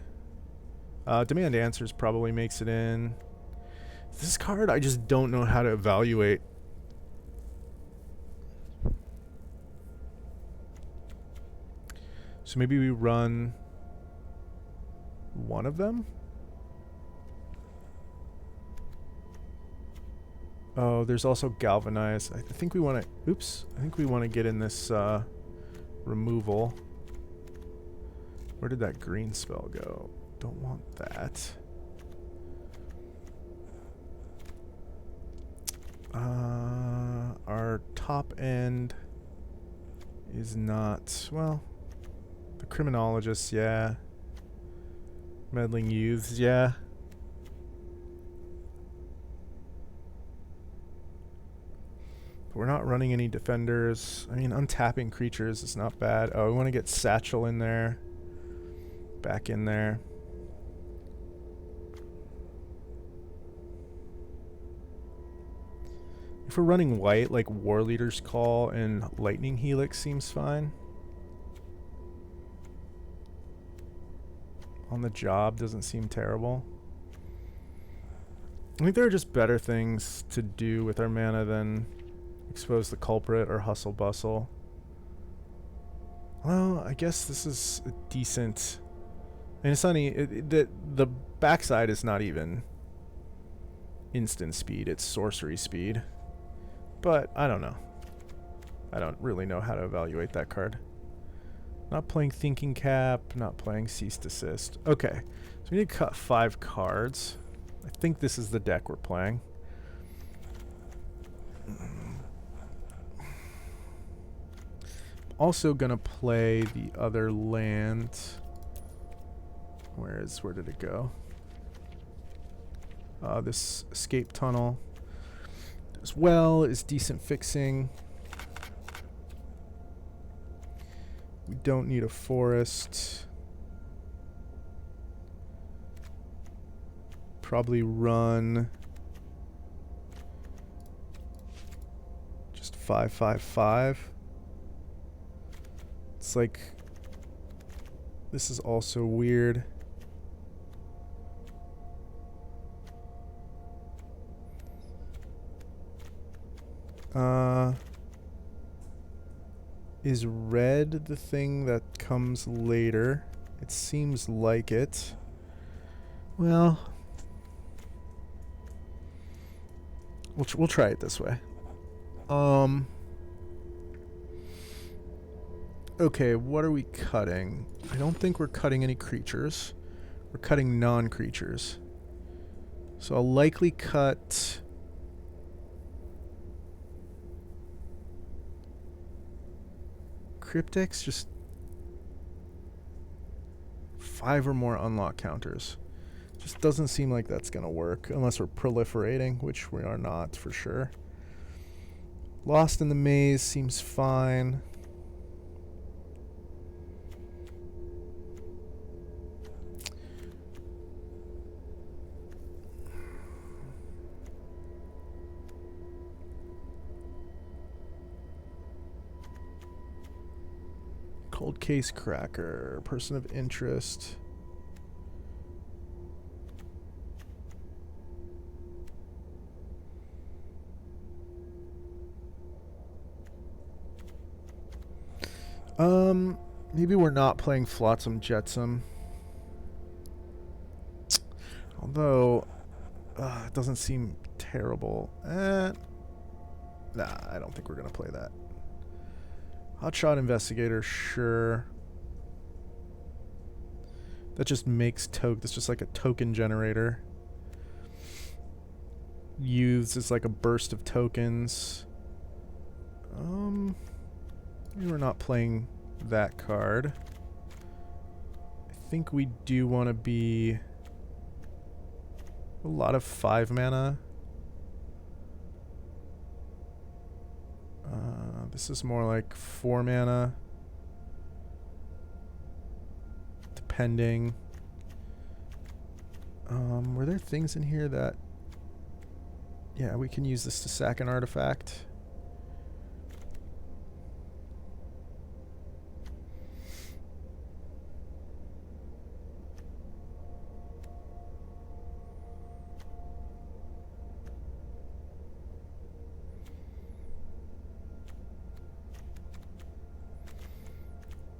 Demand Answers probably makes it in. This card, I just don't know how to evaluate. So maybe we run one of them? Oh, there's also Galvanize. I think we want to... Oops. I think we want to get in this removal. Where did that green spell go? Don't want that. Our top end is not... Well, the Criminologists, yeah. Meddling Youths, yeah. But we're not running any defenders. I mean, untapping creatures is not bad. Oh, we want to get Satchel in there. Back in there. If we're running white, like War Leader's Call and Lightning Helix seems fine. On the Job doesn't seem terrible. I think there are just better things to do with our mana than Expose the Culprit or Hustle Bustle. Well, I guess this is a decent... And it's not the backside is not even instant speed, it's sorcery speed. But I don't know. I don't really know how to evaluate that card. Not playing Thinking Cap, not playing Cease Desist. Okay, so we need to cut 5 cards. I think this is the deck we're playing. Also gonna play the other land. Where did it go? This Escape Tunnel as well is decent fixing. We don't need a forest. Probably run just 5/5/5. It's like this is also weird. Is red the thing that comes later? It seems like it. Well, we'll try it this way. Okay, what are we cutting? I don't think we're cutting any creatures. We're cutting non-creatures. So I'll likely cut... Cryptics, just 5 or more unlock counters. Just doesn't seem like that's going to work unless we're proliferating, which we are not for sure. Lost in the Maze seems fine. Cold Case Cracker, Person of Interest. Maybe we're not playing Flotsam Jetsam. Although, it doesn't seem terrible. Nah, I don't think we're going to play that. Hotshot Investigator, sure. That just makes that's just like a token generator. Youths is like a burst of tokens. Maybe we're not playing that card. I think we do want to be a lot of 5 mana. This is more like 4 mana. Depending. Were there things in here that... Yeah, we can use this to sack an artifact.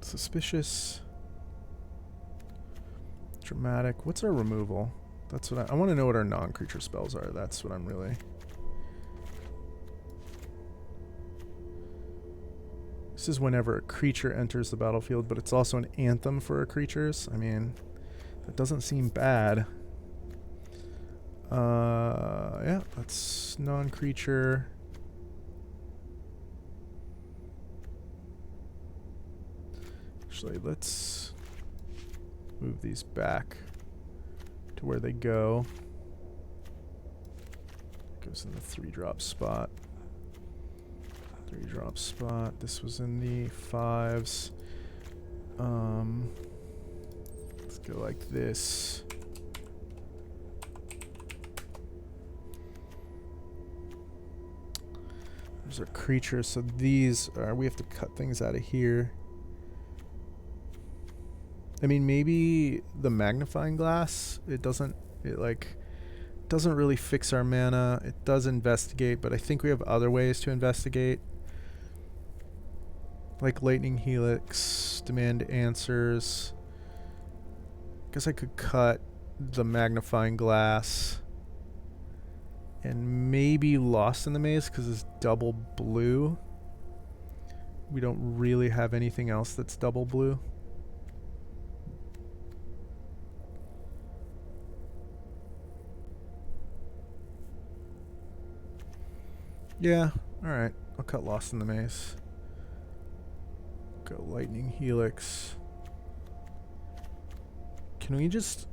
Suspicious. Dramatic. What's our removal? That's what I want to know what our non-creature spells are. That's what I'm really... This is whenever a creature enters the battlefield, but it's also an anthem for our creatures. I mean, that doesn't seem bad. Yeah, that's non-creature. Actually, let's move these back to where they go. Goes in the 3-drop spot. 3-drop spot. This was in the 5s. Let's go like this. There's our creatures. So these are, we have to cut things out of here. I mean, maybe the magnifying glass, it doesn't really fix our mana. It does investigate, but I think we have other ways to investigate. Like Lightning Helix, demand answers. Guess I could cut the magnifying glass. And maybe Lost in the Maze because it's double blue. We don't really have anything else that's double blue. Yeah, alright. I'll cut Lost in the Maze. Go Lightning Helix. Can we just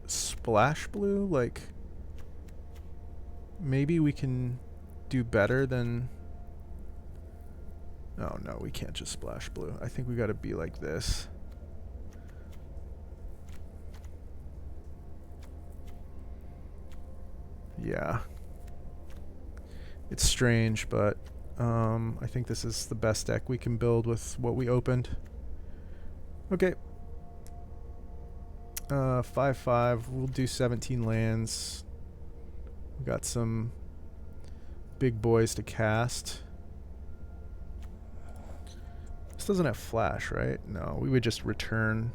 splash blue? Like, maybe we can do better than... Oh no, we can't just splash blue. I think we gotta be like this. Yeah. It's strange, but I think this is the best deck we can build with what we opened. Okay. 5/5. We'll do 17 lands. We got some big boys to cast. This doesn't have flash, right? No, we would just return,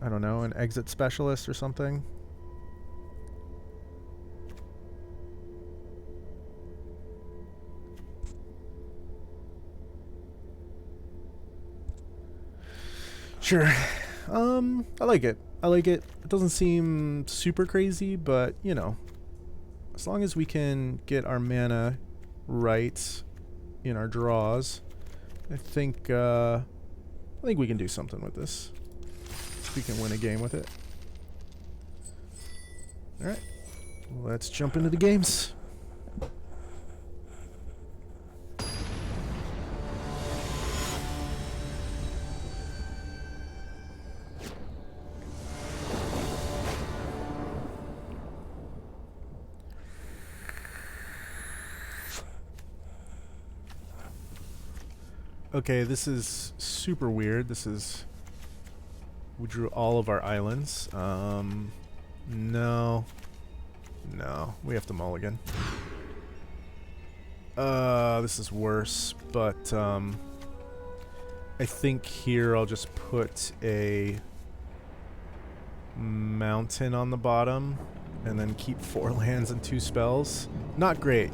I don't know, an exit specialist or something. Sure. I like it. I like it. It doesn't seem super crazy, but, you know, as long as we can get our mana right in our draws, I think we can do something with this. We can win a game with it. All right. Let's jump into the games. Okay, this is super weird. We drew all of our islands. No, we have to mulligan. This is worse, but I think here I'll just put a mountain on the bottom and then keep 4 lands and 2 spells. Not great.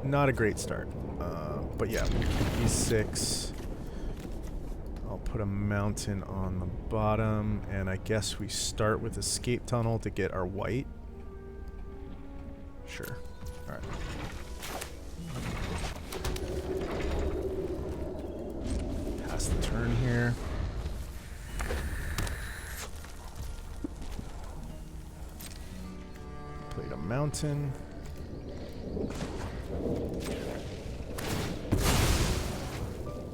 Not a great start. But yeah, we'll keep these 6. I'll put a mountain on the bottom, and I guess we start with escape tunnel to get our white. Sure. Alright. Pass the turn here. Played a mountain.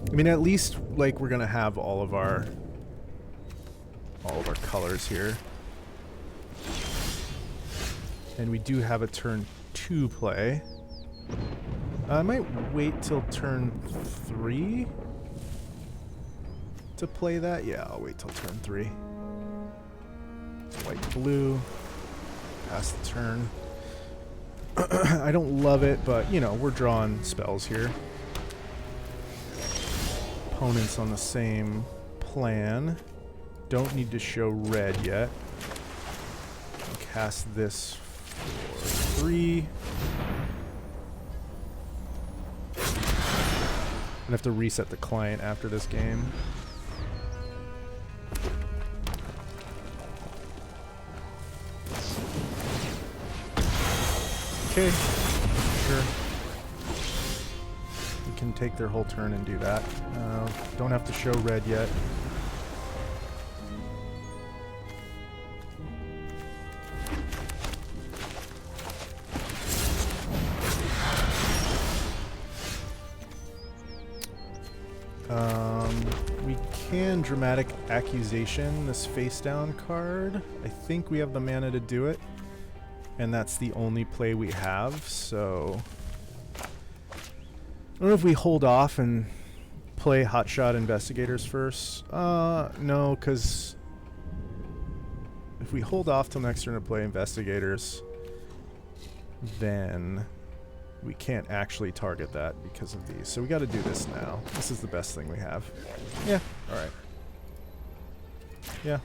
I mean, at least, like, we're gonna have all of our colors here. And we do have a turn 2 play. I might wait till turn 3 to play that. Yeah, I'll wait till turn 3. White, blue. Pass the turn. I don't love it, but, you know, we're drawing spells here. Opponents on the same plan. Don't need to show red yet. I'll cast this for 3. I'm gonna have to reset the client after this game. Okay, sure. We can take their whole turn and do that. Don't have to show red yet. We can Dramatic Accusation this face down card. I think we have the mana to do it. And that's the only play we have, so I don't know if we hold off and play Hotshot Investigators first. No, because if we hold off till next turn to play Investigators, then we can't actually target that because of these. So we got to do this now. This is the best thing we have. Yeah, alright. Yeah.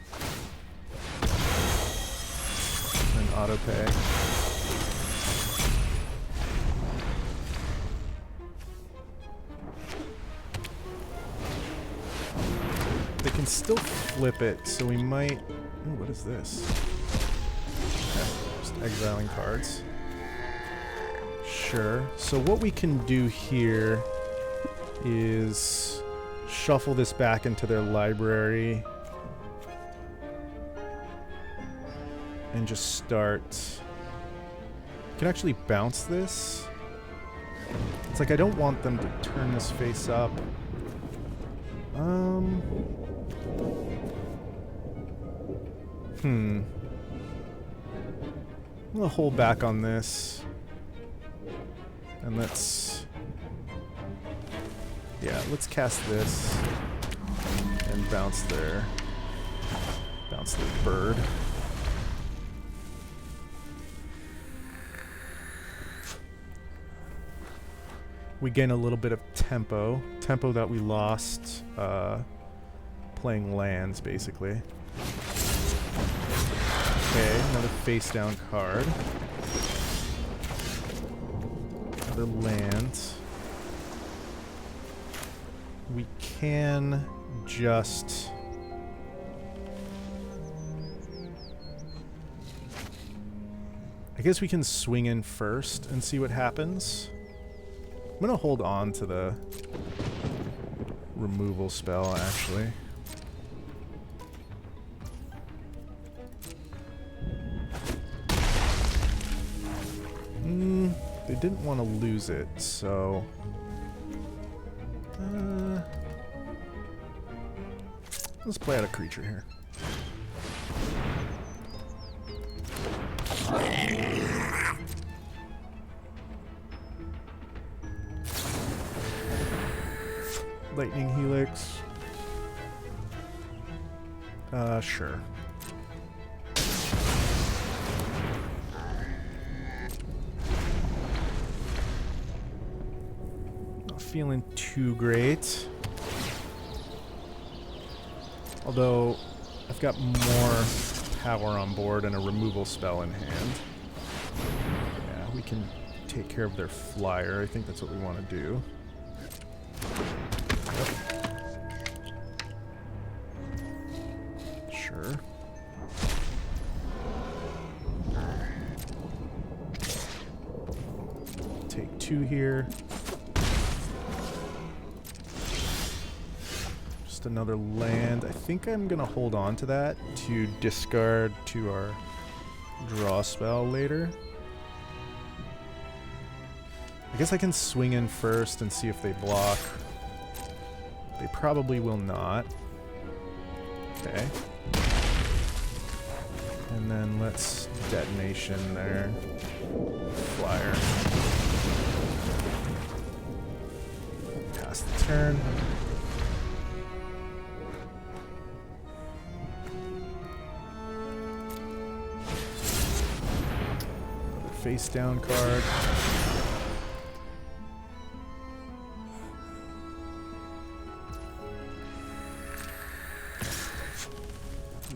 And auto pay. They can still flip it, so we might... Ooh, what is this? Okay, just exiling cards. Sure. So what we can do here is shuffle this back into their library and just start... You can actually bounce this. It's like I don't want them to turn this face up. I'm gonna hold back on this. And let's cast this and bounce their bird. We gain a little bit of tempo that we lost playing lands, basically. Okay, another face down card. Another land. We can just guess we can swing in first and see what happens. I'm gonna hold on to the removal spell, actually. They didn't want to lose it, so... let's play out a creature here. Lightning Helix. Sure. Not feeling too great. Although, I've got more power on board and a removal spell in hand. Yeah, we can take care of their flyer. I think that's what we want to do. Sure. Take 2 here. Just another land. I think I'm gonna hold on to that to discard to our draw spell later. I guess I can swing in first and see if they block. They probably will not. Okay. And then let's detonation there. Flyer. Pass the turn. Another face down card.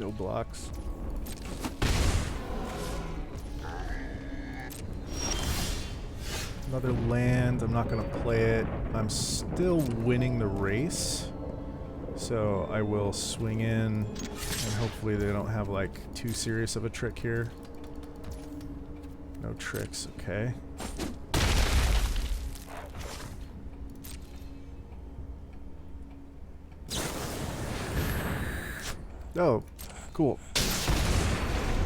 No blocks. Another land. I'm not going to play it. I'm still winning the race. So I will swing in and hopefully they don't have like too serious of a trick here. No tricks. Okay. Oh, cool.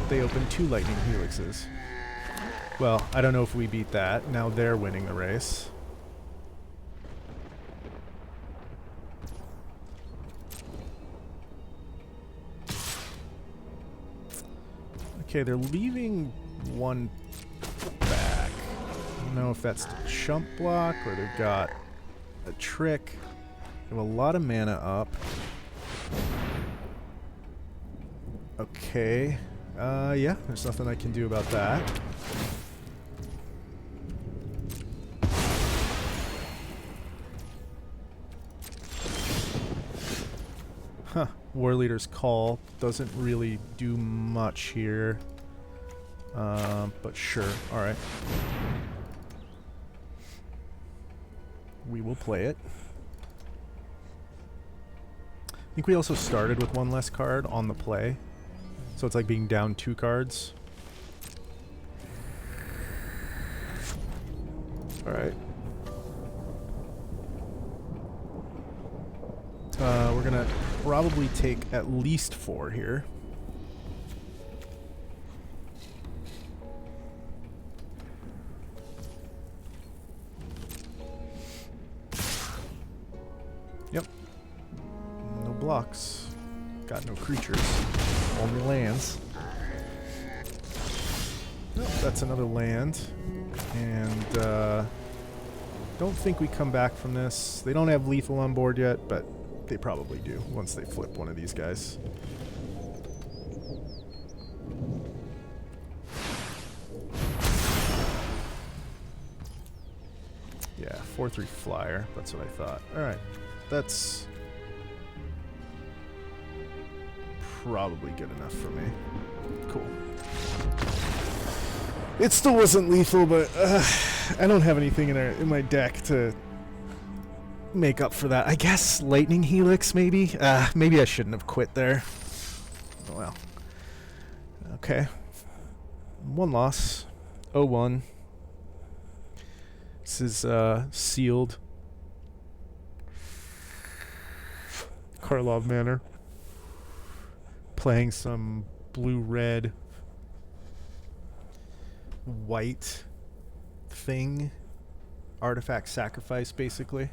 They opened 2 lightning helixes. Well, I don't know if we beat that. Now they're winning the race. Okay, they're leaving 1 back. I don't know if that's the chump block or they've got a trick. They have a lot of mana up. Okay. Yeah, there's nothing I can do about that. Huh. War Leader's Call doesn't really do much here. But sure. Alright. We will play it. I think we also started with 1 less card on the play. So it's like being down 2 cards. Alright. We're gonna probably take at least 4 here. Yep. No blocks. Got no creatures. Only lands. Nope, that's another land. And don't think we come back from this. They don't have lethal on board yet, but they probably do once they flip one of these guys. Yeah, 4/3 flyer. That's what I thought. Alright. That's probably good enough for me. Cool. It still wasn't lethal, but I don't have anything in my deck to make up for that. I guess Lightning Helix, maybe? Maybe I shouldn't have quit there. Oh, well. Okay. 1 loss. 0-1. This is sealed. Karlov Manor. Playing some blue-red white thing. Artifact sacrifice, basically.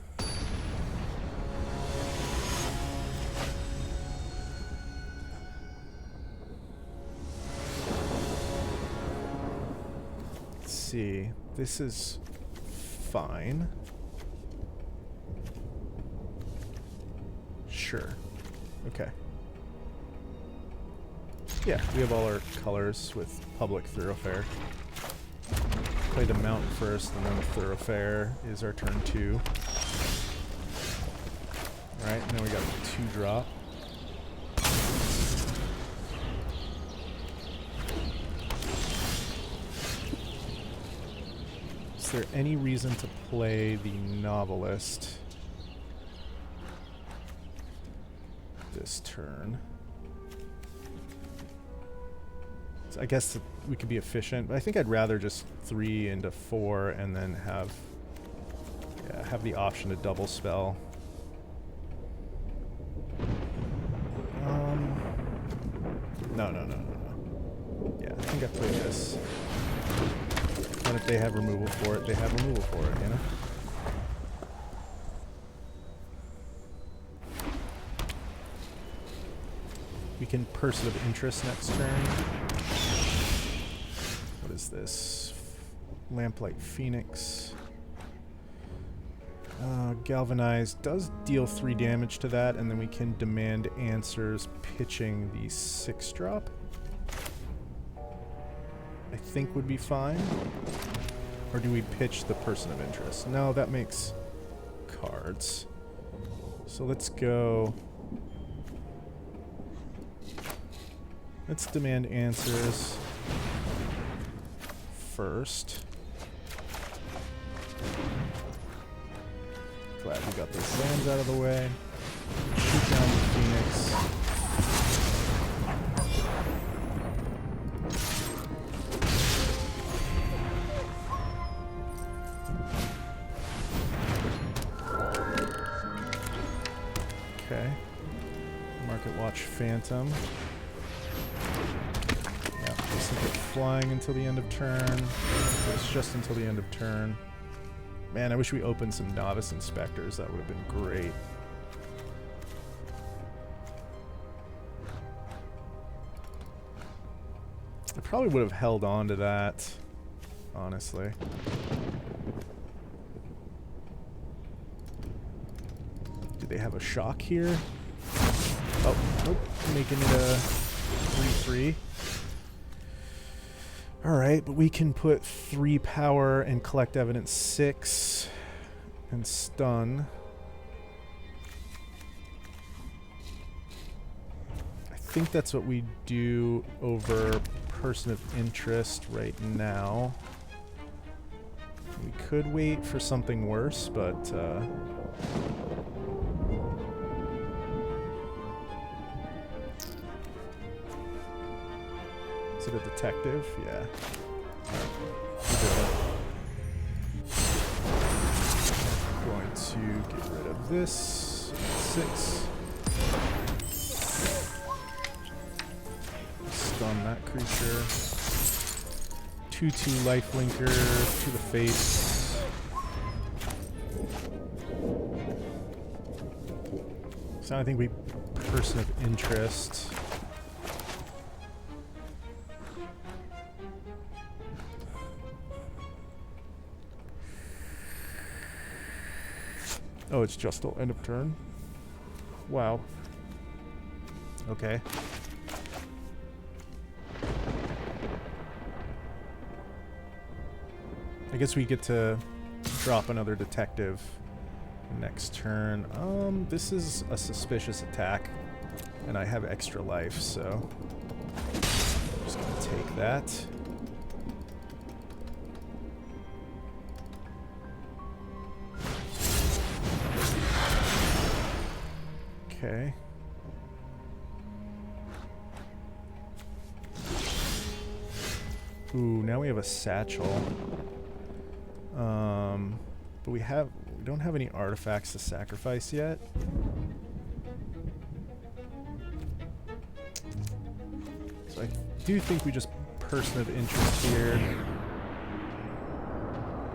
Let's see. This is fine. Sure. Okay. Yeah, we have all our colors with public thoroughfare. Play the mountain first, and then the thoroughfare is our turn 2. Alright, and then we got the 2-drop. Is there any reason to play the novelist this turn? So I guess we could be efficient, but I think I'd rather just 3 into 4 and then have the option to double spell. No. Yeah, I think I play this. And if they have removal for it, they have removal for it, you know? We can Person of Interest next turn. What is this? Lamplight Phoenix. Galvanize does deal 3 damage to that, and then we can demand answers pitching the 6-drop. I think would be fine. Or do we pitch the Person of Interest? No, that makes cards. So let's go. Let's demand answers first. Glad we got those lands out of the way. Shoot down the Phoenix. Okay. Market Watch Phantom. Yeah, this will get flying until the end of turn. It's just until the end of turn. Man, I wish we opened some Novice Inspectors. That would have been great. I probably would have held on to that, honestly. Do they have a shock here? Oh, nope. Making it a 3/3. Alright, but we can put 3 power and collect evidence 6 and stun. I think that's what we do over Person of Interest right now. We could wait for something worse, but is it a detective? Yeah. Going to get rid of this. 6. Stun that creature. 2/2 lifelinker to the face. So I think we Person of Interest. Oh, it's just till end of turn? Wow. Okay. I guess we get to drop another detective next turn. This is a suspicious attack, and I have extra life, so I'm just gonna take that. Okay. Ooh, now we have a satchel. But we don't have any artifacts to sacrifice yet. So I do think we just Person of Interest here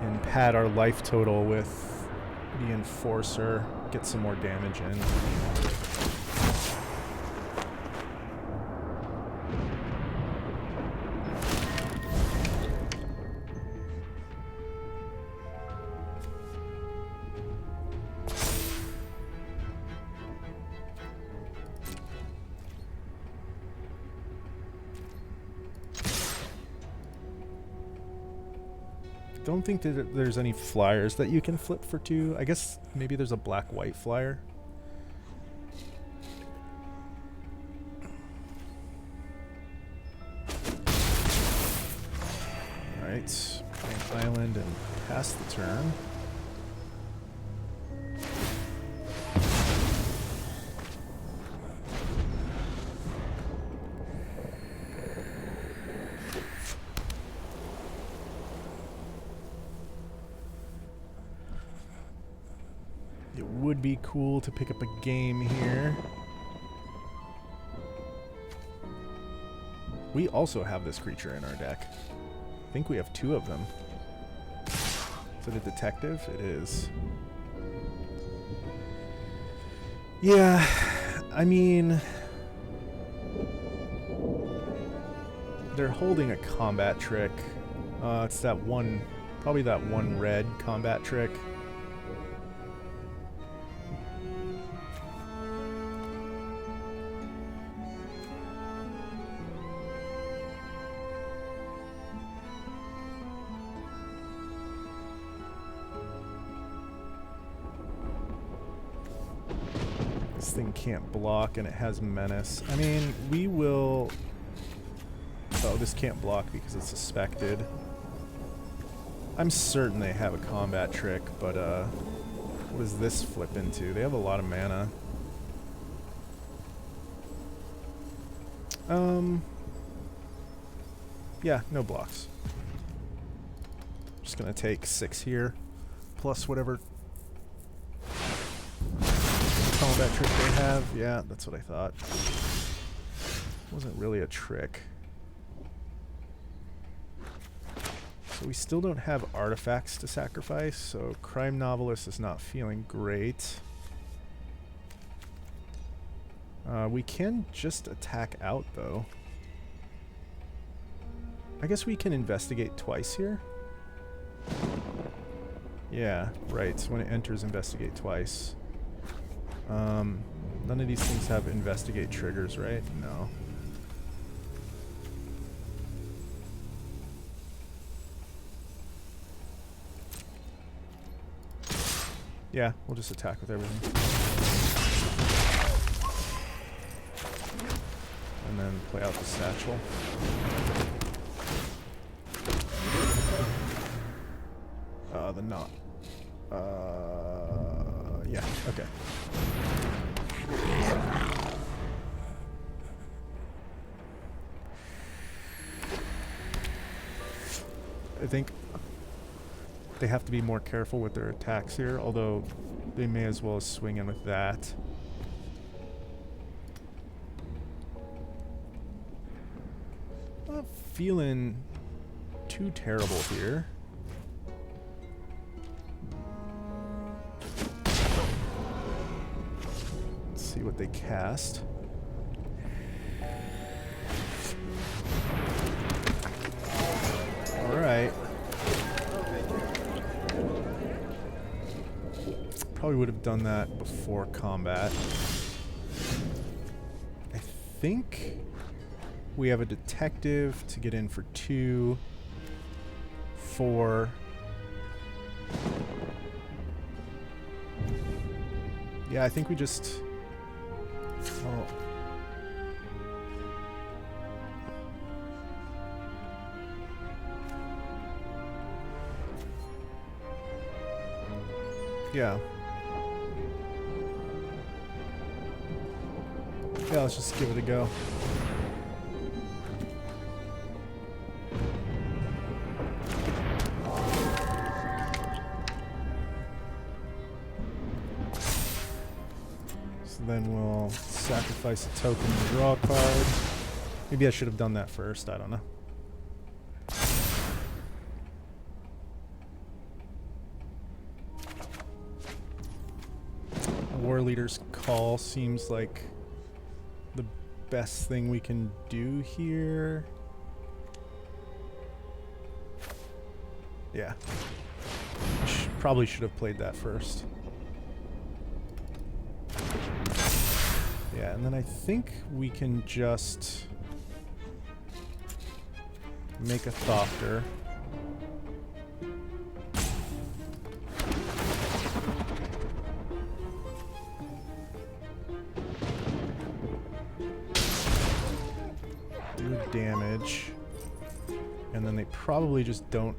and pad our life total with the Enforcer, get some more damage in. Don't think that there's any flyers that you can flip for 2. I guess maybe there's a black-white flyer. Alright, play an island and pass the turn. Would be cool to pick up a game here. We also have this creature in our deck. I think we have 2 of them. Is it a detective? It is. Yeah, I mean, they're holding a combat trick. It's that one, probably that one red combat trick. This thing can't block and it has menace. I mean, we will... Oh, this can't block because it's suspected. I'm certain they have a combat trick, but what does this flip into? They have a lot of mana. Yeah, no blocks. Just gonna take 6 here, plus whatever combat trick they have. Yeah, that's what I thought. Wasn't really a trick. So we still don't have artifacts to sacrifice, so Crime Novelist is not feeling great. We can just attack out, though. I guess we can investigate twice here. Yeah, right. So when it enters, investigate twice. None of these things have investigate triggers, right? No. Yeah, we'll just attack with everything. And then play out the satchel. The knot. Yeah, okay. I think they have to be more careful with their attacks here, although they may as well swing in with that. Not feeling too terrible here. Let's see what they cast. Alright. Probably would have done that before combat. I think we have a detective to get in for 2, 4. Yeah, I think we just... Oh. Yeah. Yeah, let's just give it a go. So then we'll sacrifice a token and draw a card. Maybe I should have done that first, I don't know. War Leader's Call seems like the best thing we can do here. Yeah. Probably should have played that first. Yeah, and then I think we can just make a Thopter. Do damage. And then they probably just don't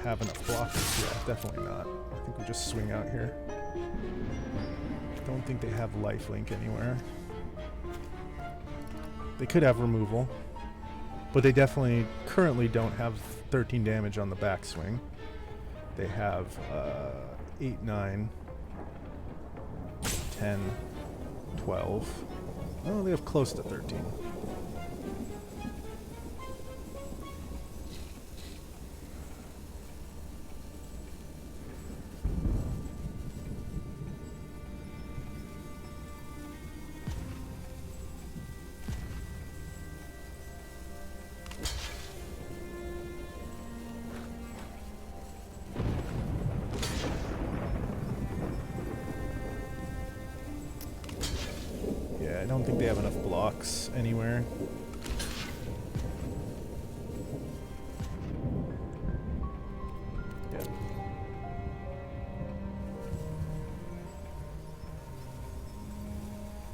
have enough blockers. Yeah, definitely not. I think we just swing out here. Don't think they have lifelink anywhere. They could have removal, but they definitely currently don't have 13 damage on the backswing. They have 8, 9, 10, 12. Oh, they have close to 13. I don't think they have enough blocks anywhere. Yeah.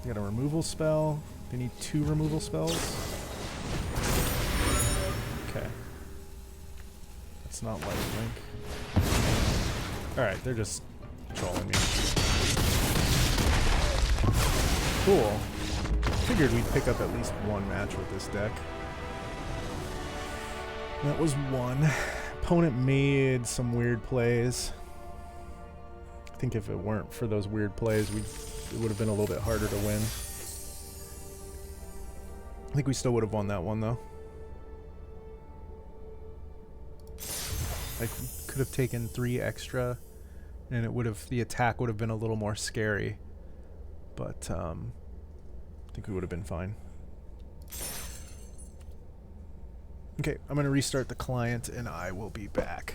They got a removal spell. They need 2 removal spells. Okay. That's not lifelink. Alright, they're just trolling me. Cool. Figured we'd pick up at least one match with this deck. That was one. Opponent made some weird plays. I think if it weren't for those weird plays, it would have been a little bit harder to win. I think we still would have won that one though. Like, could have taken 3 extra, and it would have, the attack would have been a little more scary. But I think we would have been fine. Okay, I'm going to restart the client and I will be back.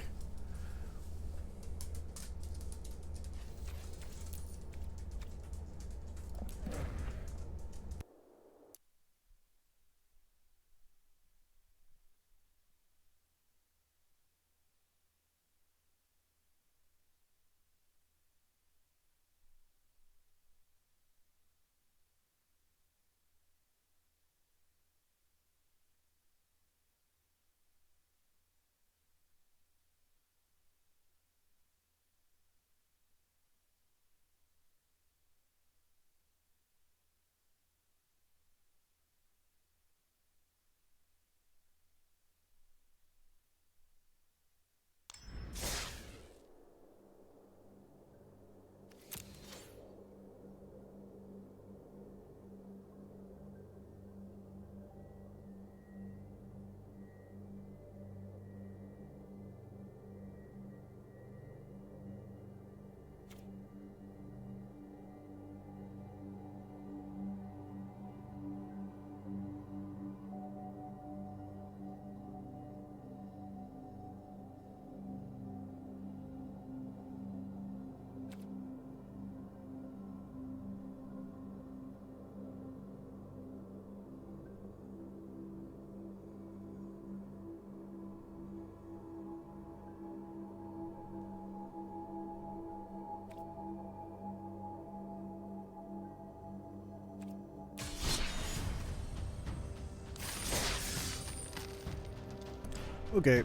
Okay.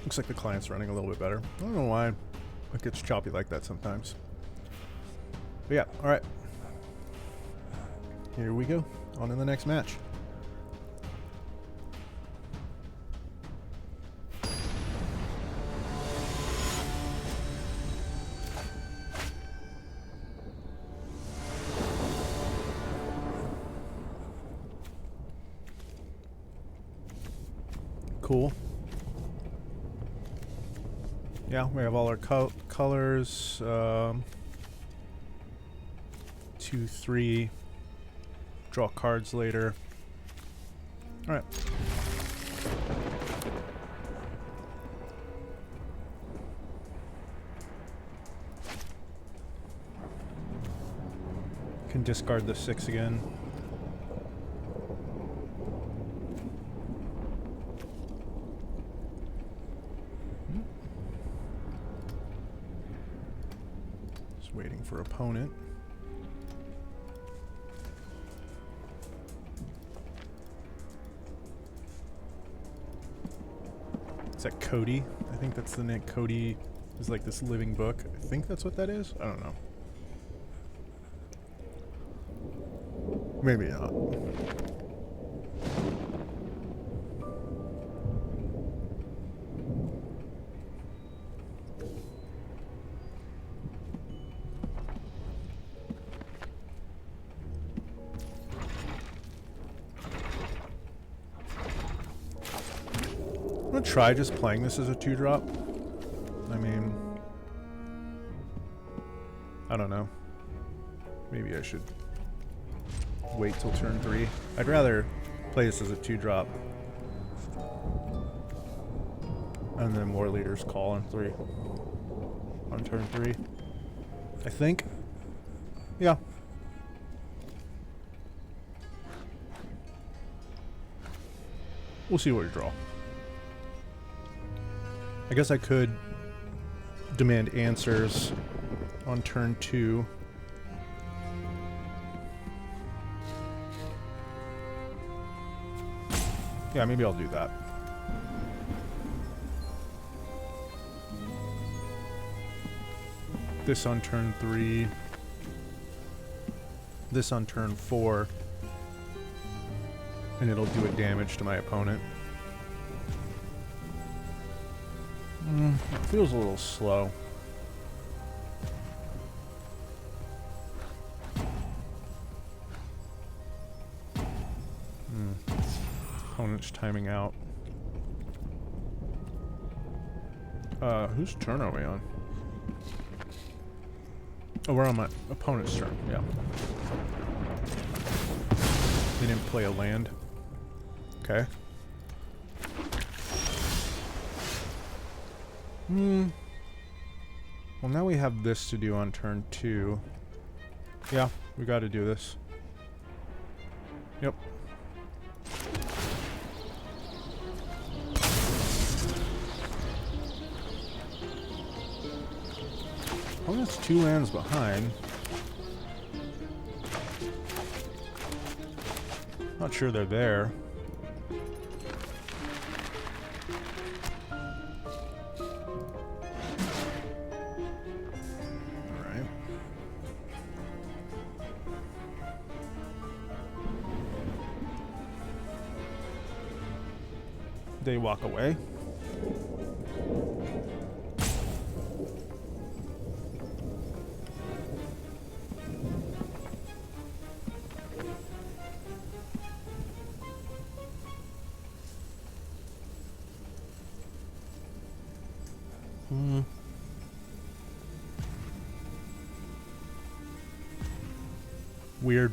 Looks like the client's running a little bit better. I don't know why it gets choppy like that sometimes. But yeah, alright. Here we go. On to the next match. cool. Yeah, we have all our colors. 2, 3. Draw cards later. All right. Can discard the 6 again. Just waiting for opponent. Is that Cody? I think that's the name. Cody is like this living book. I think that's what that is. I don't know. Maybe not. I'm gonna try just playing this as a 2-drop. I mean, I don't know. Maybe I should wait till turn 3. I'd rather play this as a 2-drop. And then War Leaders call on 3. On turn 3. I think. Yeah. We'll see what we draw. I guess I could demand answers on turn 2. Yeah, maybe I'll do that. This on turn 3. This on turn 4. And it'll do a damage to my opponent. It feels a little slow. Opponent's timing out. Whose turn are we on? Oh, we're on my opponent's turn, yeah. They didn't play a land. Okay. Well, now we have this to do on turn 2. Yeah, we gotta do this. Yep. Opponent's 2 lands behind. Not sure they're there. Alright. They walk away. Weird.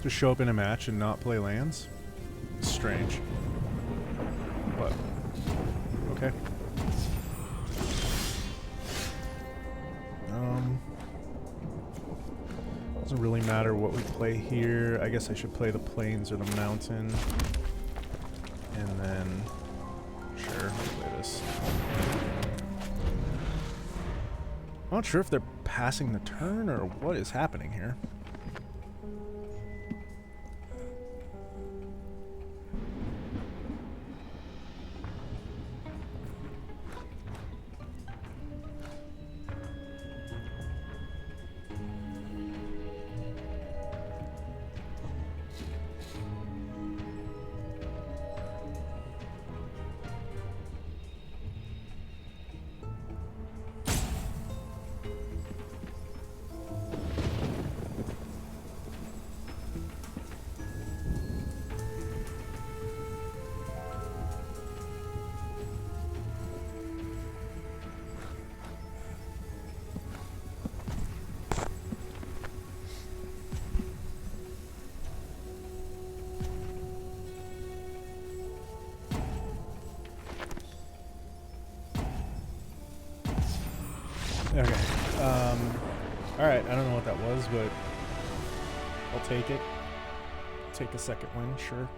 To show up in a match and not play lands? It's strange. But, okay. Doesn't really matter what we play here. I guess I should play the plains or the mountain. And then, sure, I'll play this. I'm not sure if they're passing the turn or what is happening here. Okay. Alright, I don't know what that was, but I'll take it. Take a second win, sure.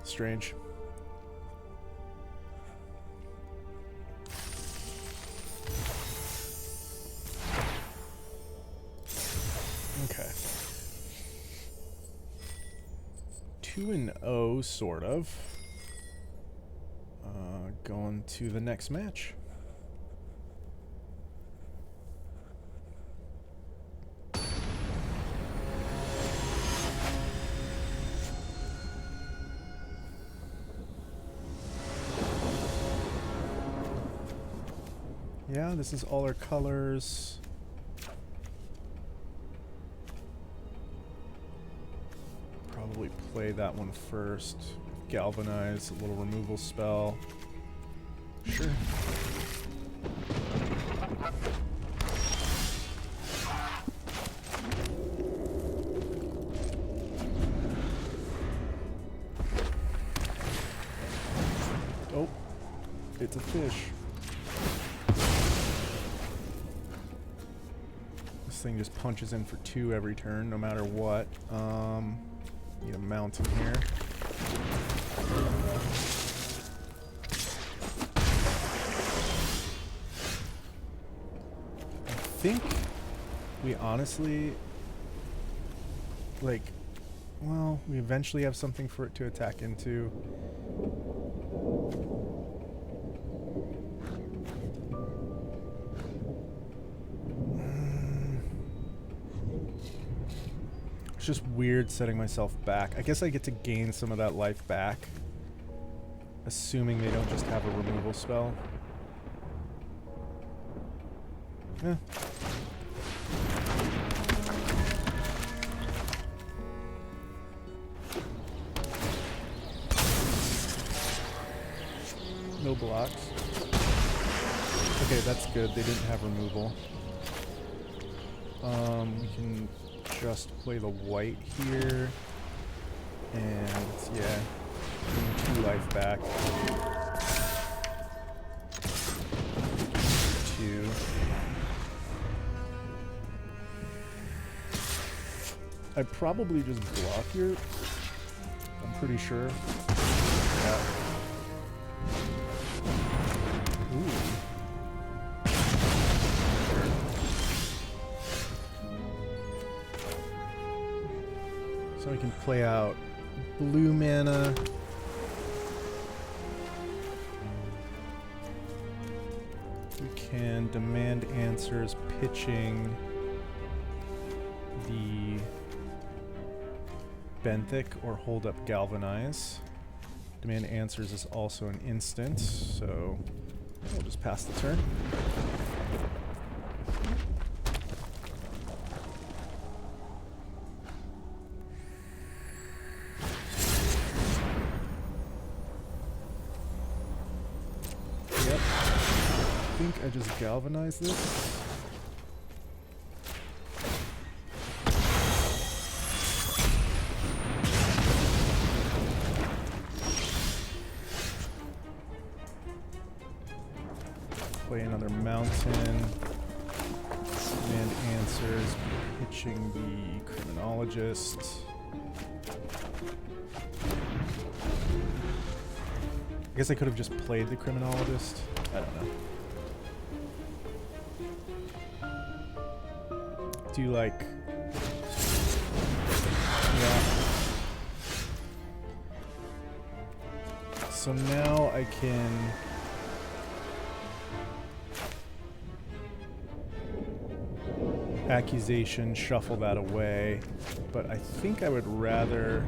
Strange. Okay. 2-0, sort of. Going to the next match. Yeah, this is all our colors. Probably play that one first. Galvanize, a little removal spell. Sure. Oh, it's a fish. This thing just punches in for 2 every turn, no matter what. Need a mountain here. I think we honestly, like, well, we eventually have something for it to attack into. It's just weird setting myself back. I guess I get to gain some of that life back, assuming they don't just have a removal spell. Yeah. No blocks. Okay, that's good. They didn't have removal. We can just play the white here. And, yeah. Give me 2 life back. 2. I'd probably just block here. I'm pretty sure. Yeah. Ooh. So I can play out blue mana. We can demand answers, pitching the Benthic or hold up Galvanize. Demand answers is also an instant, so we'll just pass the turn. Yep. I think I just galvanize this. Play another mountain. Demand answers. Pitching the criminologist. I guess I could have just played the criminologist. I don't know. Do you like... Yeah. So now I can... Accusation, shuffle that away, but I think I would rather...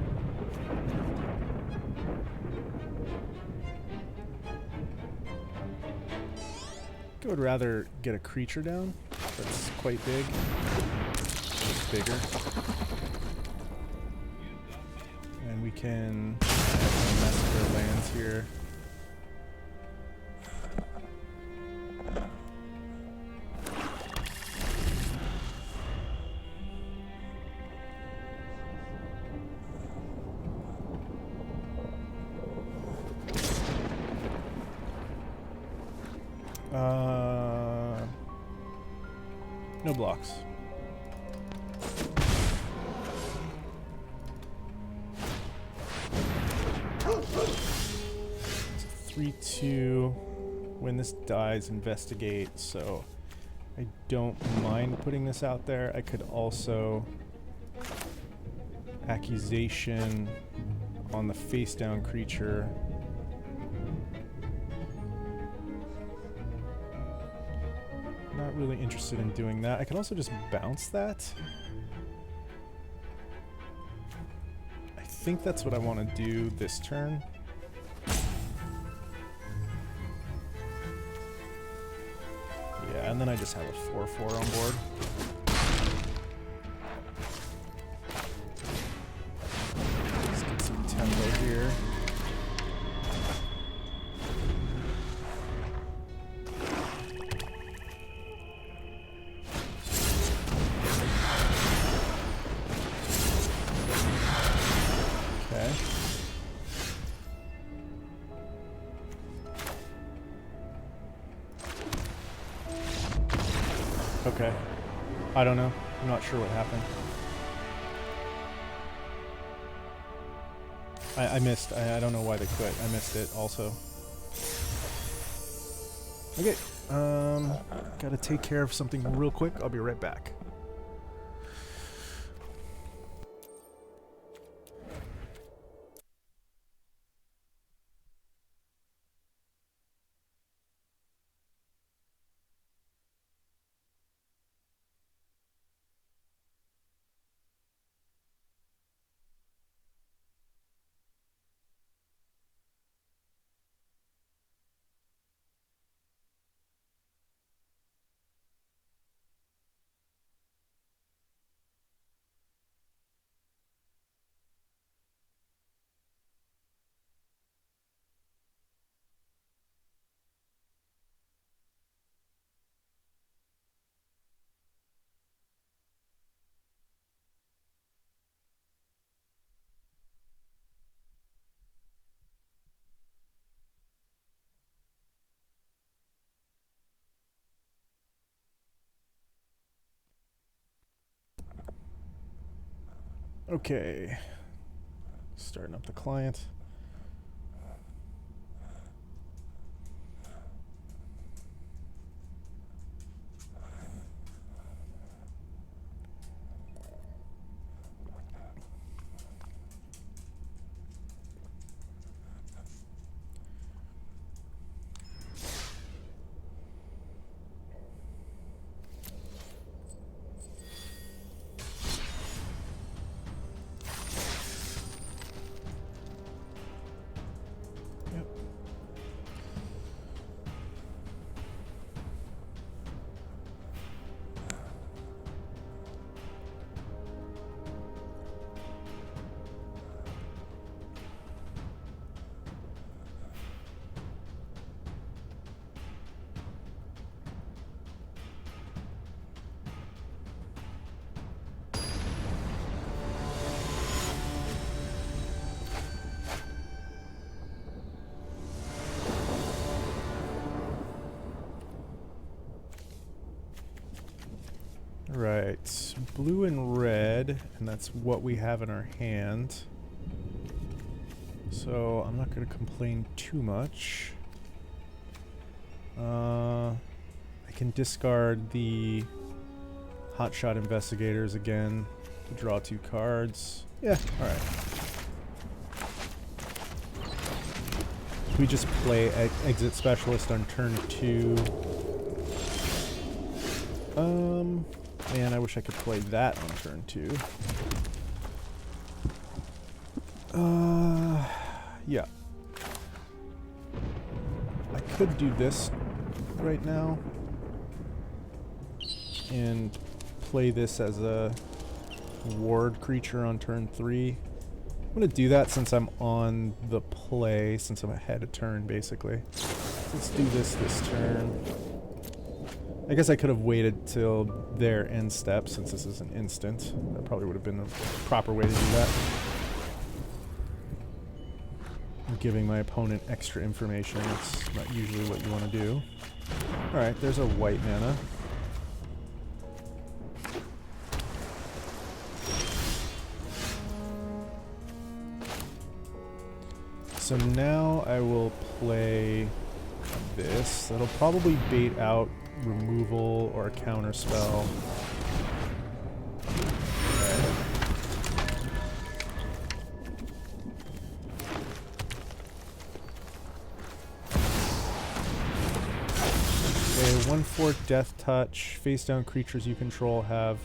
I would rather get a creature down that's quite big. It's bigger. And we can massacre lands here. No blocks. It's a 3/2. When this dies, investigate, so I don't mind putting this out there. I could also accusation on the face down creature. Not really interested in doing that. I could also just bounce that. I think that's what I want to do this turn. Yeah, and then I just have a 4/4 on board. Let's get some tempo here. Okay. Okay. I don't know. I'm not sure what happened. I missed. I don't know why they quit. I missed it also. Okay. Gotta take care of something real quick. I'll be right back. Okay. Starting up the client. Right, blue and red, and that's what we have in our hand. So I'm not going to complain too much. I can discard the Hotshot Investigators again to draw 2 cards. Yeah, alright. We just play Exit Specialist on turn 2. Man, I wish I could play that on turn 2. Yeah. I could do this right now and play this as a ward creature on turn 3. I'm gonna do that since I'm on the play, since I'm ahead a turn, basically. Let's do this turn. I guess I could have waited till their end step, since this is an instant. That probably would have been the proper way to do that. giving my opponent extra information. It's not usually what you want to do. Alright, there's a white mana. So now I will play this. That'll probably bait out removal or a counter spell. Okay, 1/4 Death Touch. Face down creatures you control have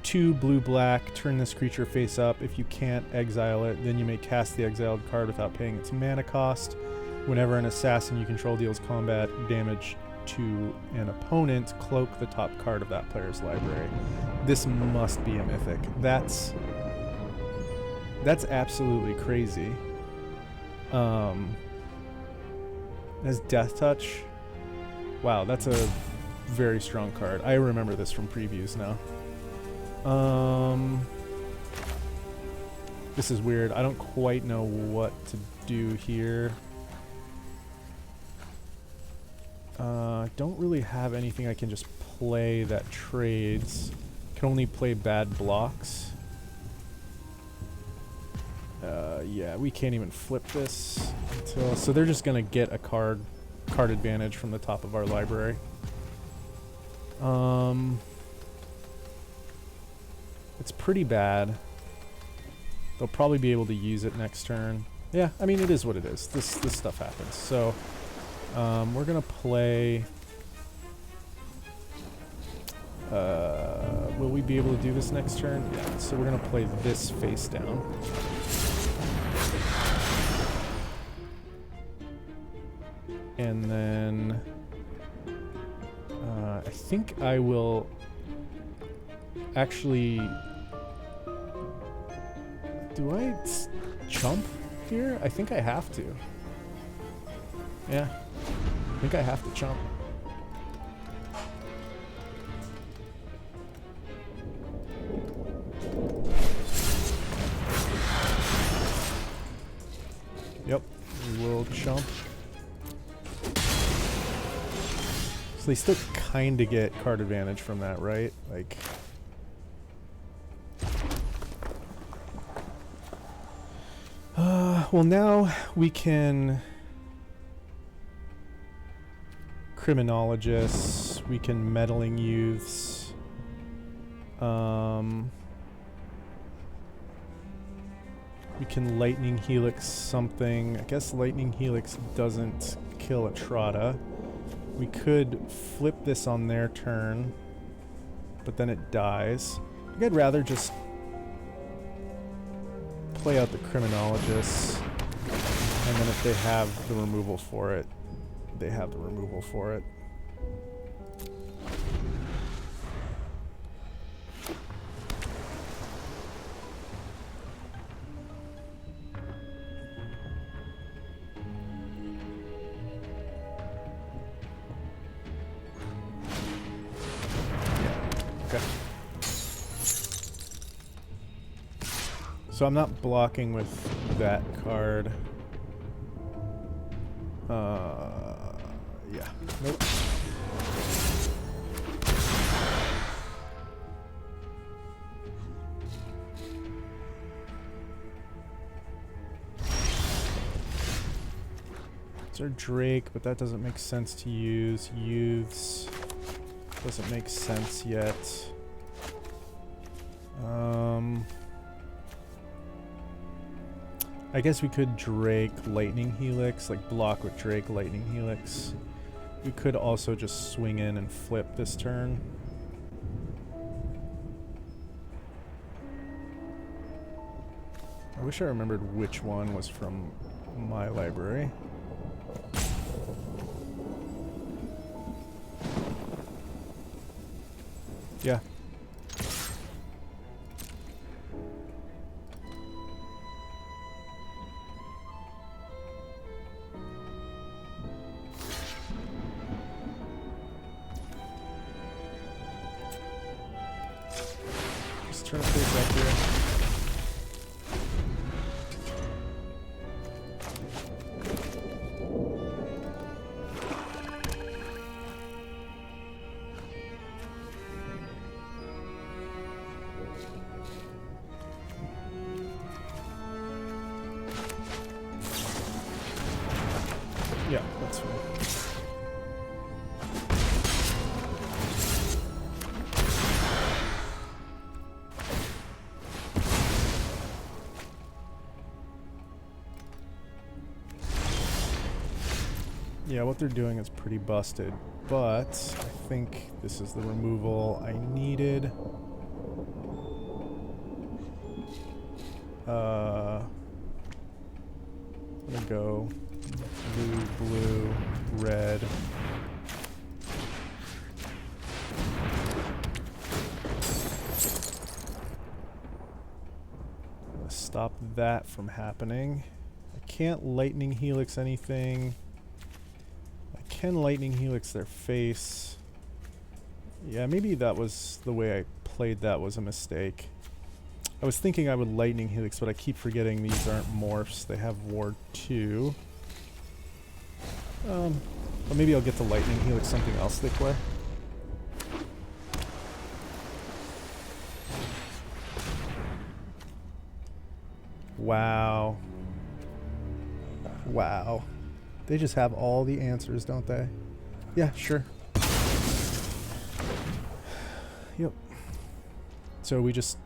2 blue-black. Turn this creature face up. If you can't exile it, then you may cast the exiled card without paying its mana cost. Whenever an assassin you control deals combat damage to an opponent, cloak the top card of that player's library. This must be a mythic. That's absolutely crazy. Has Death Touch. Wow, that's a very strong card. I remember this from previews now. This is weird. I don't quite know what to do here. Don't really have anything I can just play that trades. Can only play bad blocks. Yeah, we can't even flip this until... So they're just gonna get a card advantage from the top of our library. It's pretty bad. They'll probably be able to use it next turn. Yeah, I mean, it is what it is. This stuff happens. So, we're gonna play... will we be able to do this next turn? Yeah, so we're gonna play this face down. And then... I think I will... Actually... Do I chump here? I think I have to. Yeah. I think I have to chump. Yep. We will chump. So they still kind of get card advantage from that, right? Like... well, now we can criminologists, we can meddling youths, we can lightning helix something. I guess lightning helix doesn't kill a Trotta. We could flip this on their turn, but then it dies. I think I'd rather just play out the criminologists, and then if they have the removal for it, they have the removal for it. So I'm not blocking with that card. Yeah. Nope. It's our Drake, but that doesn't make sense to use. Youths doesn't make sense yet. I guess we could Drake Lightning Helix, like block with Drake Lightning Helix. We could also just swing in and flip this turn. I wish I remembered which one was from my library. Yeah. Turn a face up here. Yeah, that's fine. Yeah, what they're doing is pretty busted, but I think this is the removal I needed. I'm gonna go blue, blue, red. I'm gonna stop that from happening. I can't lightning helix anything. I can lightning helix their face. Yeah, maybe that was the way I played that was a mistake. I was thinking I would lightning helix, but I keep forgetting these aren't morphs. They have ward 2. But maybe I'll get the lightning helix something else they play. Wow. Wow. They just have all the answers, don't they? Yeah, sure. Yep. So we just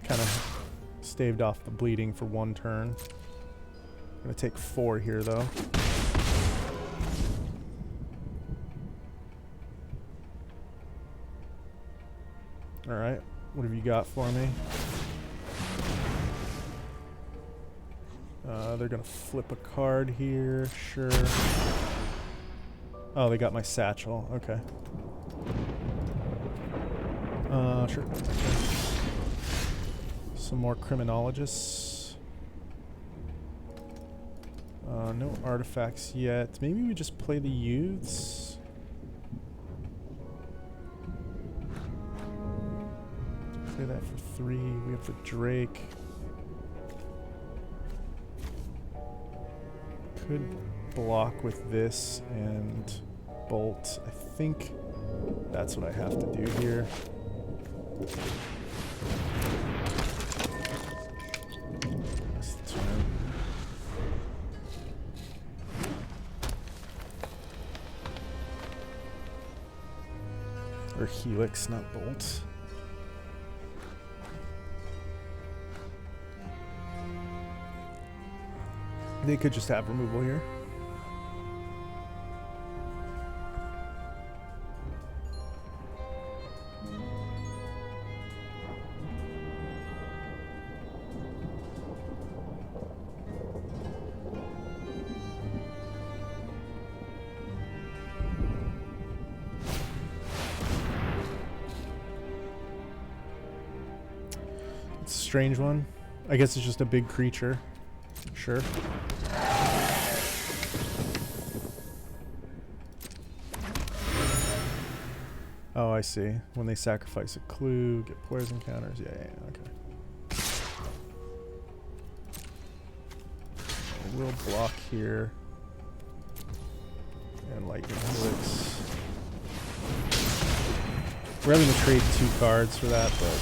kind of staved off the bleeding for one turn. I'm gonna take 4 here though. Alright, what have you got for me? They're gonna flip a card here, sure. Oh, they got my satchel, okay. Sure. Some more criminologists. No artifacts yet. Maybe we just play the youths. Play that for 3. We have the Drake. Could block with this and bolt. I think that's what I have to do here. Or helix, not bolt. They could just have removal here. It's a strange one. I guess it's just a big creature. Sure. Oh, I see. When they sacrifice a clue, get poison counters. Yeah, okay. We'll block here. And lightning helix. We're having to trade 2 cards for that, but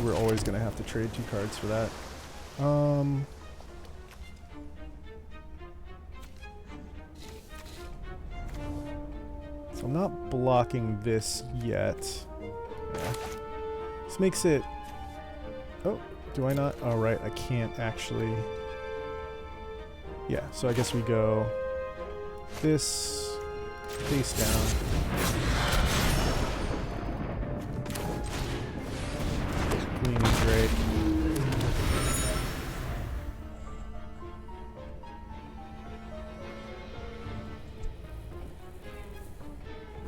we're always going to have to trade 2 cards for that. So I'm not blocking this yet. Yeah. This makes it... Oh, do I not? Oh, right, I can't actually... Yeah, so I guess we go this, face down. Gleaming Drake.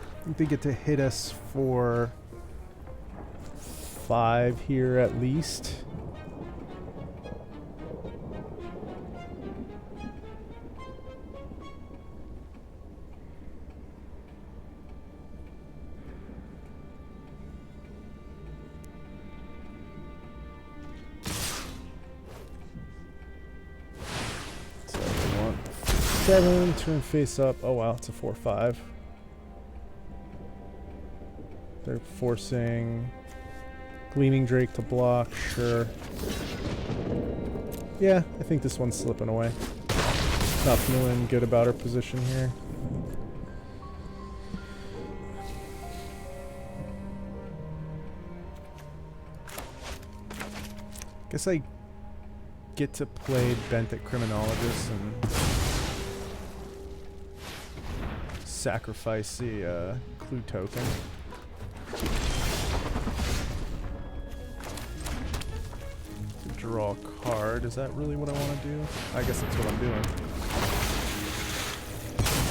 I think they get to hit us for 5 here at least. So we want 7, turn face up. Oh wow, it's a 4/5. They're forcing Gleaming Drake to block, sure. Yeah, I think this one's slipping away. Not feeling good about our position here. Guess I get to play Benthic Criminologist and sacrifice the clue token. Draw a card. Is that really what I want to do? I guess that's what I'm doing.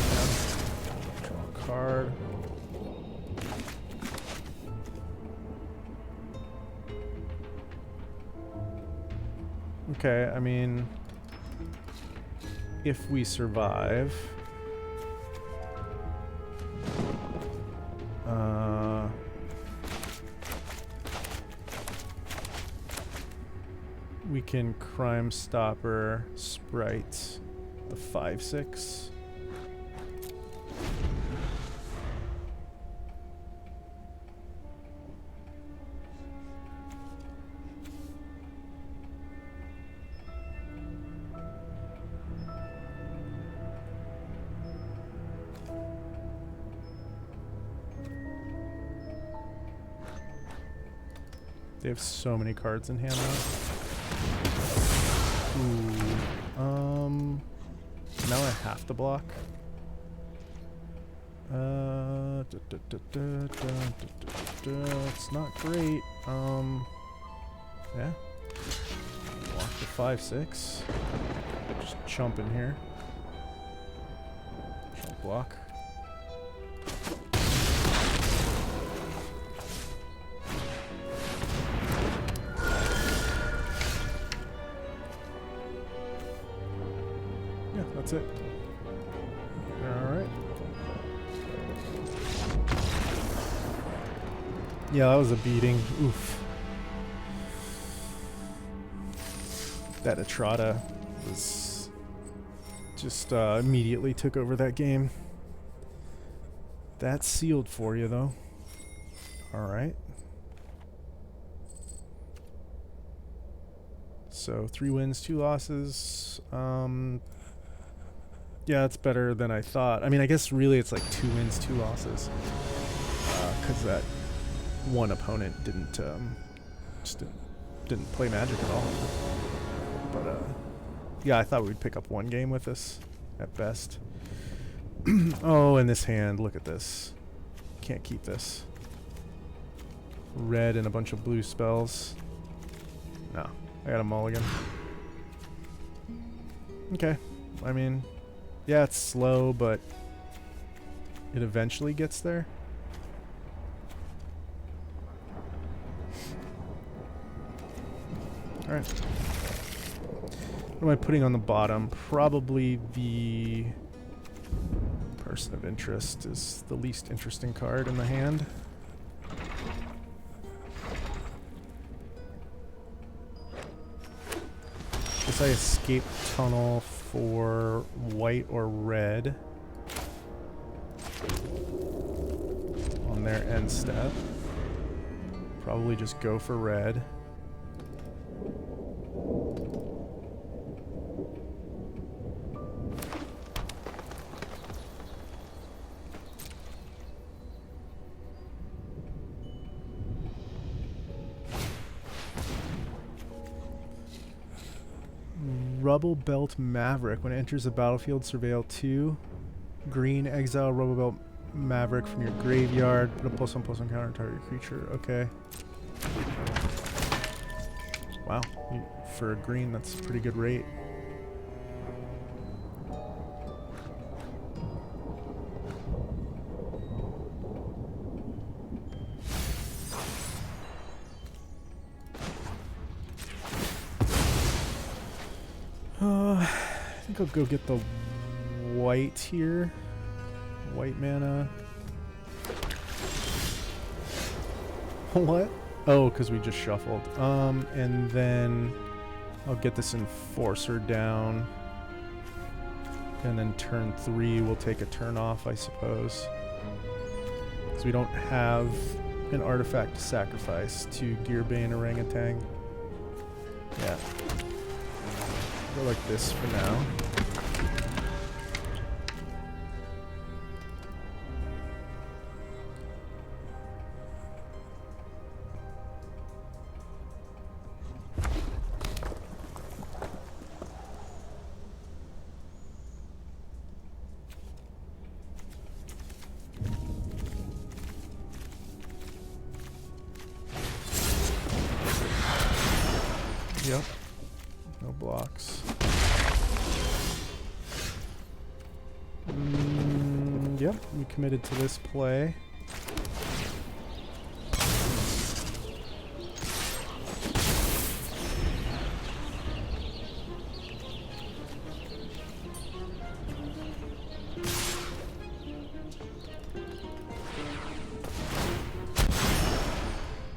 Yeah. Draw a card. Okay, I mean, if we survive, we can Crime Stopper Sprite the 5/6. They have so many cards in hand now. Ooh. Now I have to block. It's not great. Yeah. Block the 5/6. Just chump in here. Chump block. That's it. Alright. Yeah, that was a beating. Oof. That Etrata was just immediately took over that game. That's sealed for you, though. Alright. So 3 wins, 2 losses. Yeah, it's better than I thought. I mean, I guess really it's like 2 wins, 2 losses. Because that one opponent didn't play Magic at all. But yeah, I thought we'd pick up 1 game with this at best. Oh, and this hand, look at this. Can't keep this. Red and a bunch of blue spells. No, I got a mulligan. Okay, I mean, yeah, it's slow, but it eventually gets there. Alright. What am I putting on the bottom? Probably the Person of Interest is the least interesting card in the hand. Guess I escape tunnel for white or red on their end step. Probably just go for red. Rubble Belt Maverick. When it enters the battlefield, surveil 2. Green, exile Rubble Belt Maverick from your graveyard. Put a +1/+1 counter on target creature. Okay. Wow. For a green, that's a pretty good rate. I think I'll go get the white here. White mana. What? Oh, because we just shuffled. And then I'll get this Enforcer down. And then turn 3 we'll take a turn off, I suppose. Because we don't have an artifact to sacrifice to Gearbane Orangutan. Yeah. Go like this for now. Yep. No blocks. Yep, we committed to this play.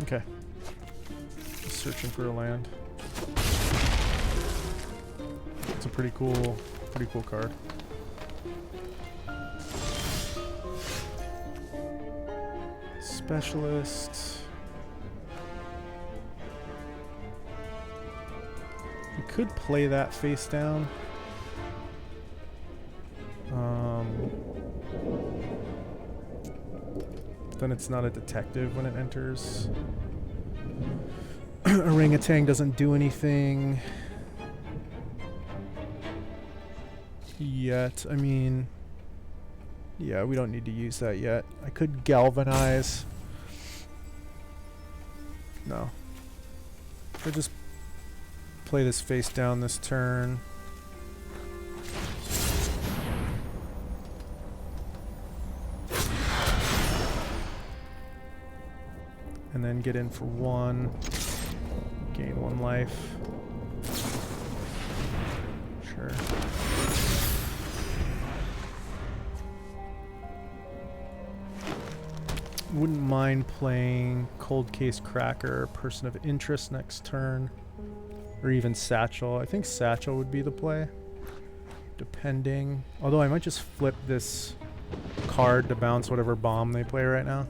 Okay. Just searching for a land. It's a pretty cool card. Specialist. You could play that face down. Then it's not a detective when it enters. Orangutan doesn't do anything yet. I mean, yeah, we don't need to use that yet. I could galvanize. No. I'll just play this face down this turn. And then get in for 1. Gain 1 life. Sure. Wouldn't mind playing Cold Case Cracker, Person of Interest next turn. Or even Satchel. I think Satchel would be the play. Depending. Although I might just flip this card to bounce whatever bomb they play right now.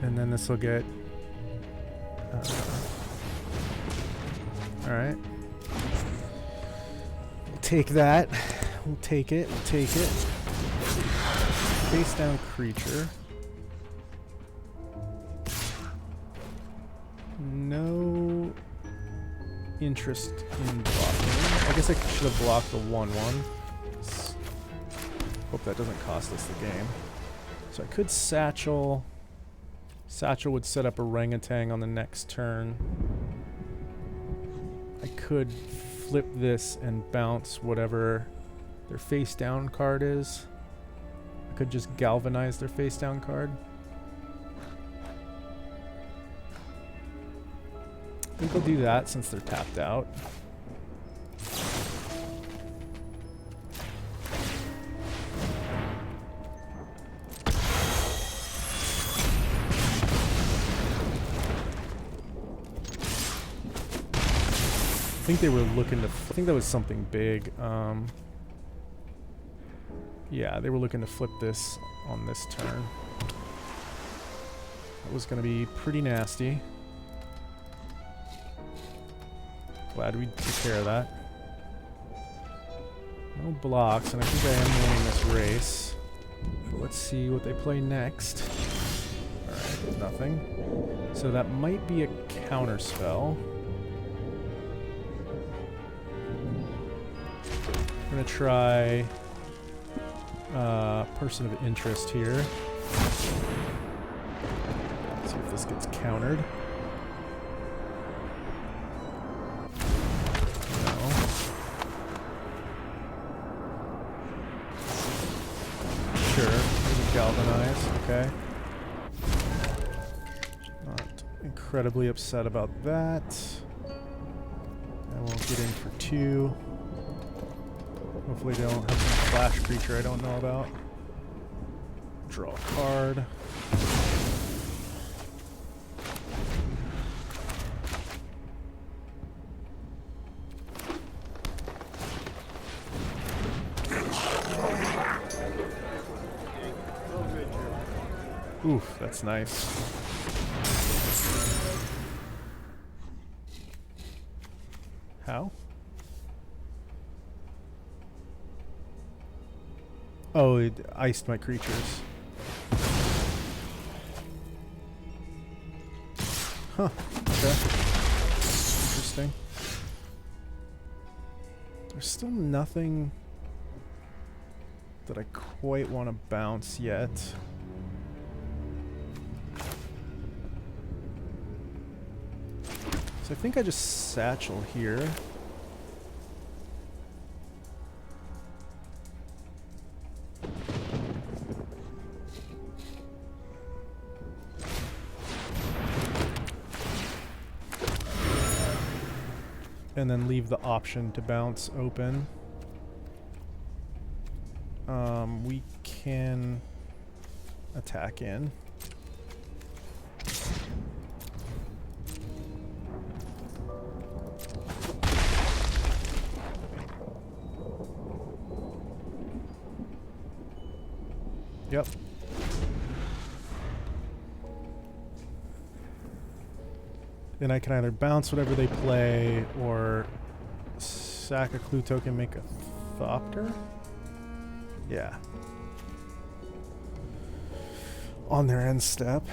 And then this will get... Alright. We'll take that. We'll take it. We'll take it. Face down creature. No interest in blocking. I guess I should have blocked the 1/1. Hope that doesn't cost us the game. So I could Satchel. Satchel would set up Orangutan on the next turn. I could flip this and bounce whatever their face down card is. I could just galvanize their face down card. I think I'll do that since they're tapped out. I think they were looking to... I think that was something big. Yeah, they were looking to flip this on this turn. That was going to be pretty nasty. Glad we took care of that. No blocks, and I think I am winning this race. But let's see what they play next. Alright, nothing. So that might be a counter spell. I'm gonna try Person of Interest here. See if this gets countered. No. Sure, maybe Galvanize, okay. Not incredibly upset about that. And we'll get in for 2. Hopefully they don't have some flash creature I don't know about. Draw a card. Oof, that's nice. How? Oh, it iced my creatures. Huh. Okay. Interesting. There's still nothing that I quite want to bounce yet. So I think I just satchel here. And then leave the option to bounce open. We can attack in. Yep. Then I can either bounce whatever they play or sack a clue token, make a Thopter. Yeah. On their end step.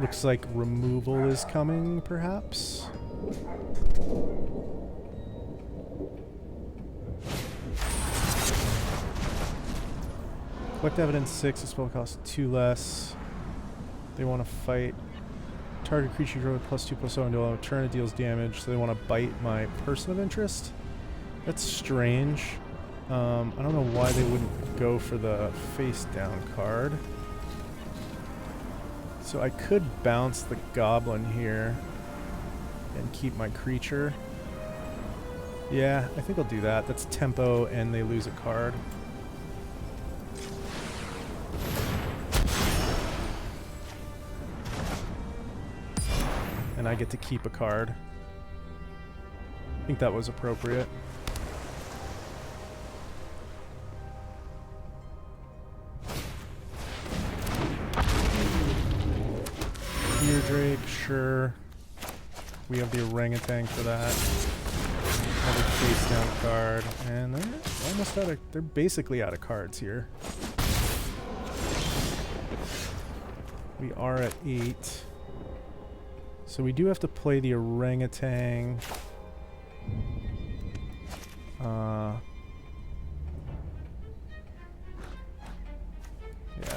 Looks like removal is coming, perhaps. Collect evidence 6, the spell costs 2 less. They want to fight. Target creature you draw with +2/+0 until a turn it deals damage, so they want to bite my person of interest. That's strange. I don't know why they wouldn't go for the face down card. So I could bounce the goblin here and keep my creature. Yeah, I think I'll do that. That's tempo and they lose a card. And I get to keep a card. I think that was appropriate. Deer Drake, sure. We have the orangutan for that. Another face down card. And they're almost out of, they're basically out of cards here. We are at 8. So we do have to play the orangutan. Yeah,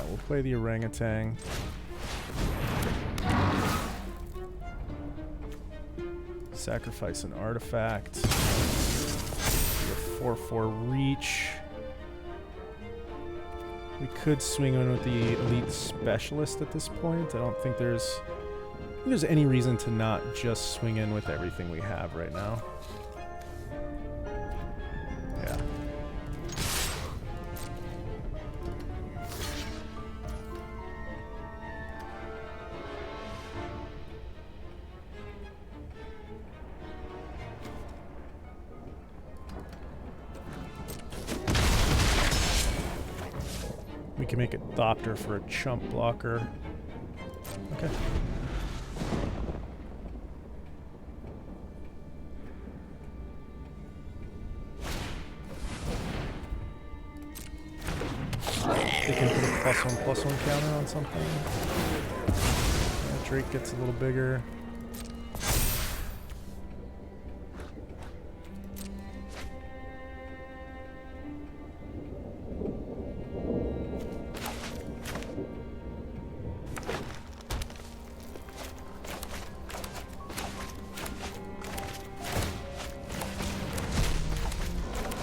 we'll play the orangutan. Sacrifice an artifact. 4/4 reach. We could swing in with the elite specialist at this point. I don't think there's any reason to not just swing in with everything we have right now. Yeah. We can make it Thopter for a chump blocker. Okay. They can put a +1/+1 counter on something. Yeah, Drake gets a little bigger.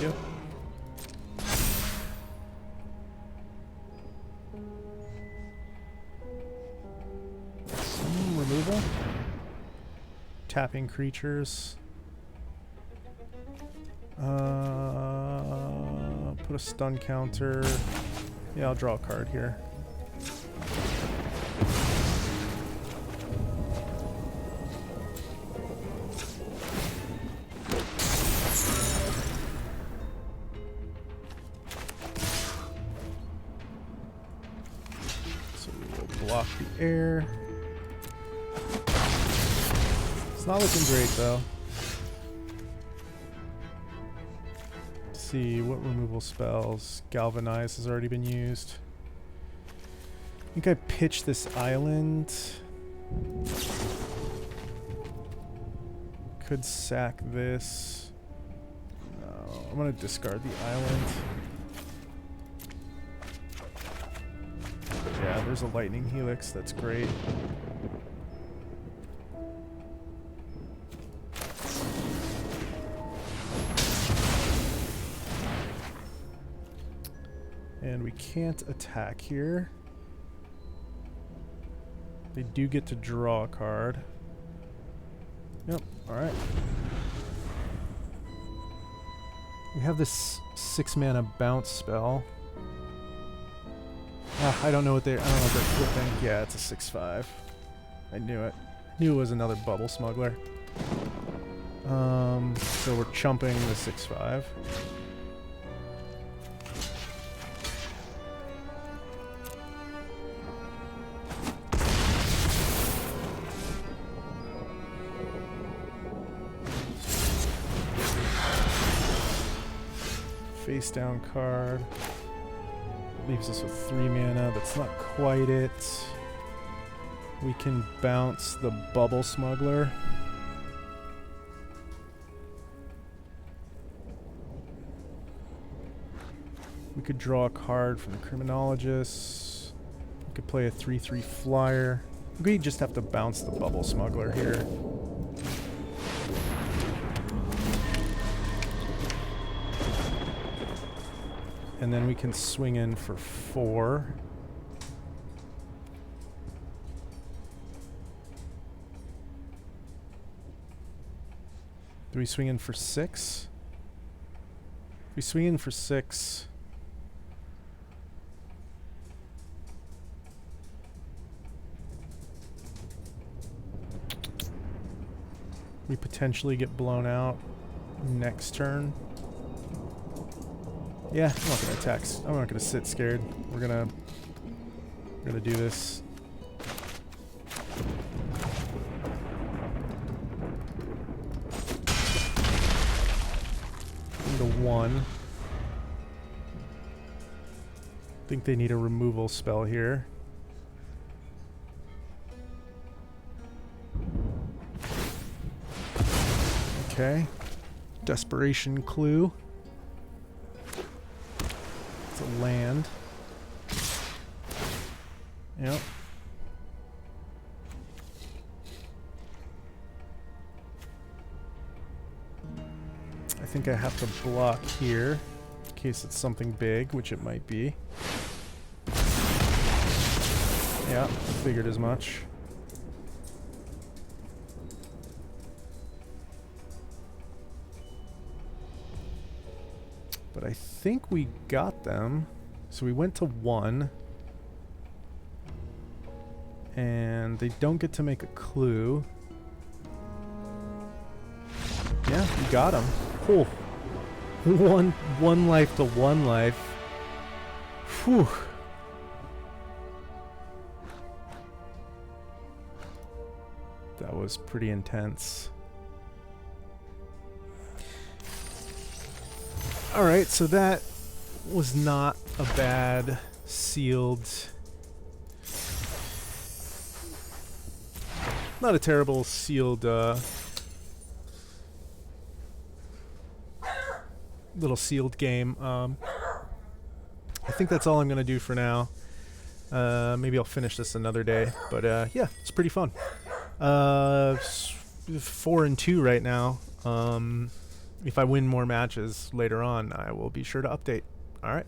Yep. Removal. Tapping creatures. Put a stun counter. Yeah, I'll draw a card here. So we will block the air. It's not looking great though. Let's see what removal spells. Galvanize has already been used. I think I pitched this island. Could sack this. No, I'm gonna discard the island. Yeah, there's a lightning helix. That's great. And we can't attack here. They do get to draw a card. Yep, alright. We have this 6 mana bounce spell. I don't know what they're flipping. Yeah, it's a 6/5. I knew it. Knew it was another bubble smuggler. So we're chumping the 6/5. Face down card. Leaves us with 3 mana. That's not quite it. We can bounce the bubble smuggler. We could draw a card from the criminologist. We could play a 3/3 flyer. We just have to bounce the bubble smuggler here. And then we can swing in for 4. Do we swing in for 6? If we swing in for 6... we potentially get blown out next turn. Yeah, I'm not gonna attack. I'm not gonna sit scared. We're gonna do this. Into 1. I think they need a removal spell here. Okay. Desperation Clue. It's a land. Yep. I think I have to block here in case it's something big, which it might be. Yeah, figured as much. But I think we got them. So we went to 1. And they don't get to make a clue. Yeah, we got them. Oh. One life to 1 life. Whew. That was pretty intense. Alright, so that was not a bad sealed... not a terrible sealed, little sealed game. I think that's all I'm going to do for now. Maybe I'll finish this another day. But, yeah, it's pretty fun. 4-2 right now. If I win more matches later on, I will be sure to update. All right.